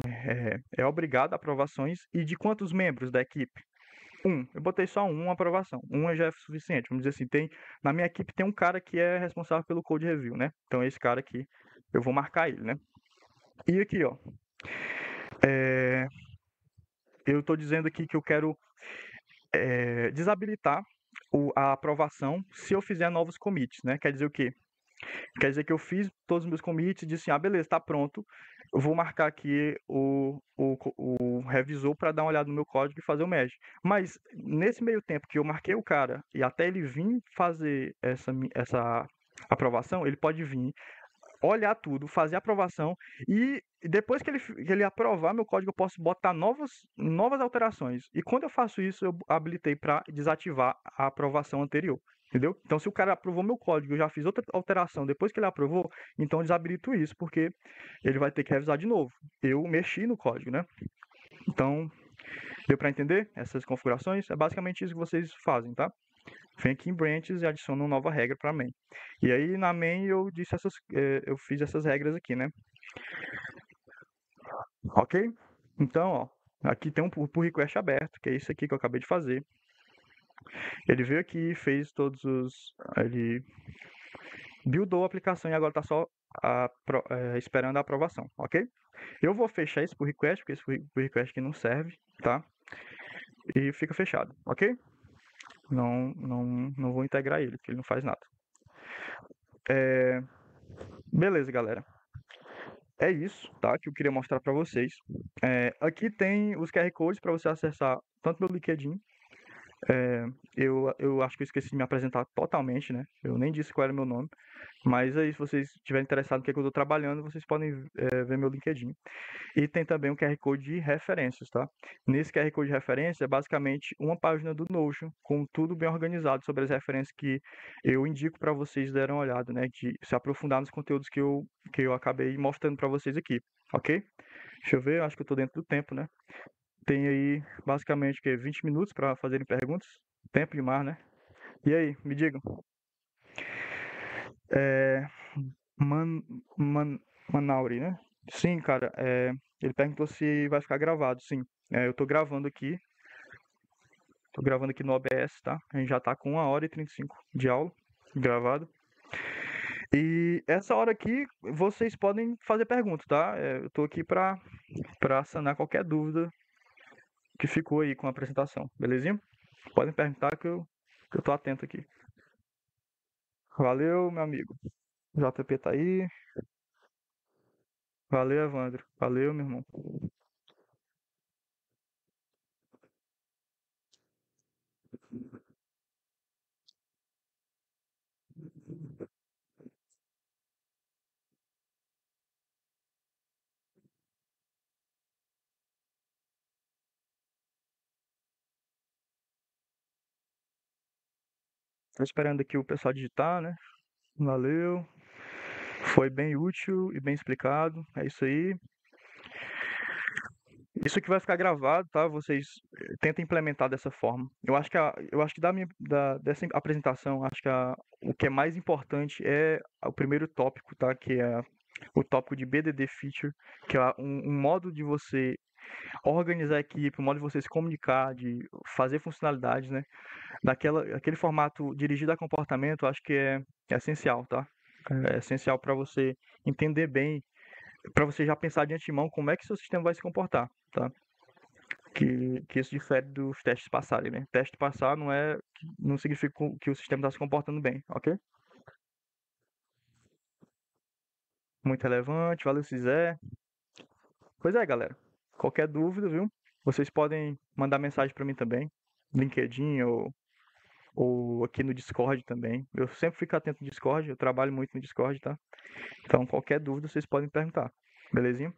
é obrigado a aprovações, e de quantos membros da equipe? Eu botei só uma aprovação. Uma já é suficiente. Vamos dizer assim, na minha equipe tem um cara que é responsável pelo code review, né? Então esse cara aqui, eu vou marcar ele, né? E aqui, ó, eu estou dizendo aqui que eu quero desabilitar a aprovação se eu fizer novos commits, né? Quer dizer o quê? Quer dizer que eu fiz todos os meus commits e disse assim, beleza, está pronto. Eu vou marcar aqui o revisor para dar uma olhada no meu código e fazer o merge. Mas nesse meio tempo que eu marquei o cara e até ele vir fazer essa aprovação, ele pode vir olhar tudo, fazer a aprovação e depois que ele aprovar meu código, eu posso botar novas alterações. E quando eu faço isso, eu habilitei para desativar a aprovação anterior. Entendeu? Então, se o cara aprovou meu código, eu já fiz outra alteração depois que ele aprovou, então eu desabilito isso, porque ele vai ter que revisar de novo. Eu mexi no código, né? Então, deu para entender essas configurações? É basicamente isso que vocês fazem, tá? Vem aqui em branches e adiciona uma nova regra para main. E aí na main eu fiz essas regras aqui, né? Ok? Então, ó, aqui tem um pull request aberto, que é isso aqui que eu acabei de fazer. Ele veio aqui, fez ele buildou a aplicação e agora está só esperando a aprovação, ok? Eu vou fechar esse pull request, porque esse pull request aqui não serve, tá? E fica fechado, ok? Não vou integrar ele, porque ele não faz nada. Beleza, galera. É isso, tá? Que eu queria mostrar para vocês. Aqui tem os QR Codes para você acessar tanto meu LinkedIn. Eu acho que eu esqueci de me apresentar totalmente, né? Eu nem disse qual era o meu nome. Mas aí, se vocês estiverem interessados no que eu estou trabalhando, vocês podem ver meu LinkedIn. E tem também um QR Code de referências, tá? Nesse QR Code de referência é basicamente uma página do Notion com tudo bem organizado sobre as referências que eu indico para vocês darem uma olhada, né? De se aprofundar nos conteúdos que eu acabei mostrando para vocês aqui, ok? Deixa eu ver, eu acho que eu estou dentro do tempo, né? Tem aí basicamente 20 minutos para fazerem perguntas. Tempo demais, né? E aí, me digam. Manauri, né? Sim, cara, ele perguntou se vai ficar gravado, sim. Eu tô gravando aqui no OBS, tá? A gente já tá com 1h35 de aula gravado. E essa hora aqui, vocês podem fazer perguntas, tá? Eu tô aqui pra sanar qualquer dúvida que ficou aí com a apresentação, belezinha? Podem perguntar que eu tô atento aqui. Valeu, meu amigo. JP tá aí. Valeu, Evandro. Valeu, meu irmão. Tô esperando aqui o pessoal digitar, né? Valeu. Foi bem útil e bem explicado. É isso aí. Isso aqui vai ficar gravado, tá? Vocês tentem implementar dessa forma. Eu acho que dessa apresentação, acho que o que é mais importante é o primeiro tópico, tá? Que é o tópico de BDD Feature, que é um modo de você organizar a equipe, um modo de você se comunicar, de fazer funcionalidades, né? Aquele formato dirigido a comportamento, acho que é essencial, tá? É essencial para você entender bem, para você já pensar de antemão como é que seu sistema vai se comportar, tá? Que isso difere dos testes passarem, né? Teste passar não significa que o sistema está se comportando bem, ok? Muito relevante, valeu, Cisé. Pois é, galera. Qualquer dúvida, viu? Vocês podem mandar mensagem para mim também, LinkedIn ou aqui no Discord também. Eu sempre fico atento no Discord, eu trabalho muito no Discord, tá? Então, qualquer dúvida vocês podem perguntar. Belezinha?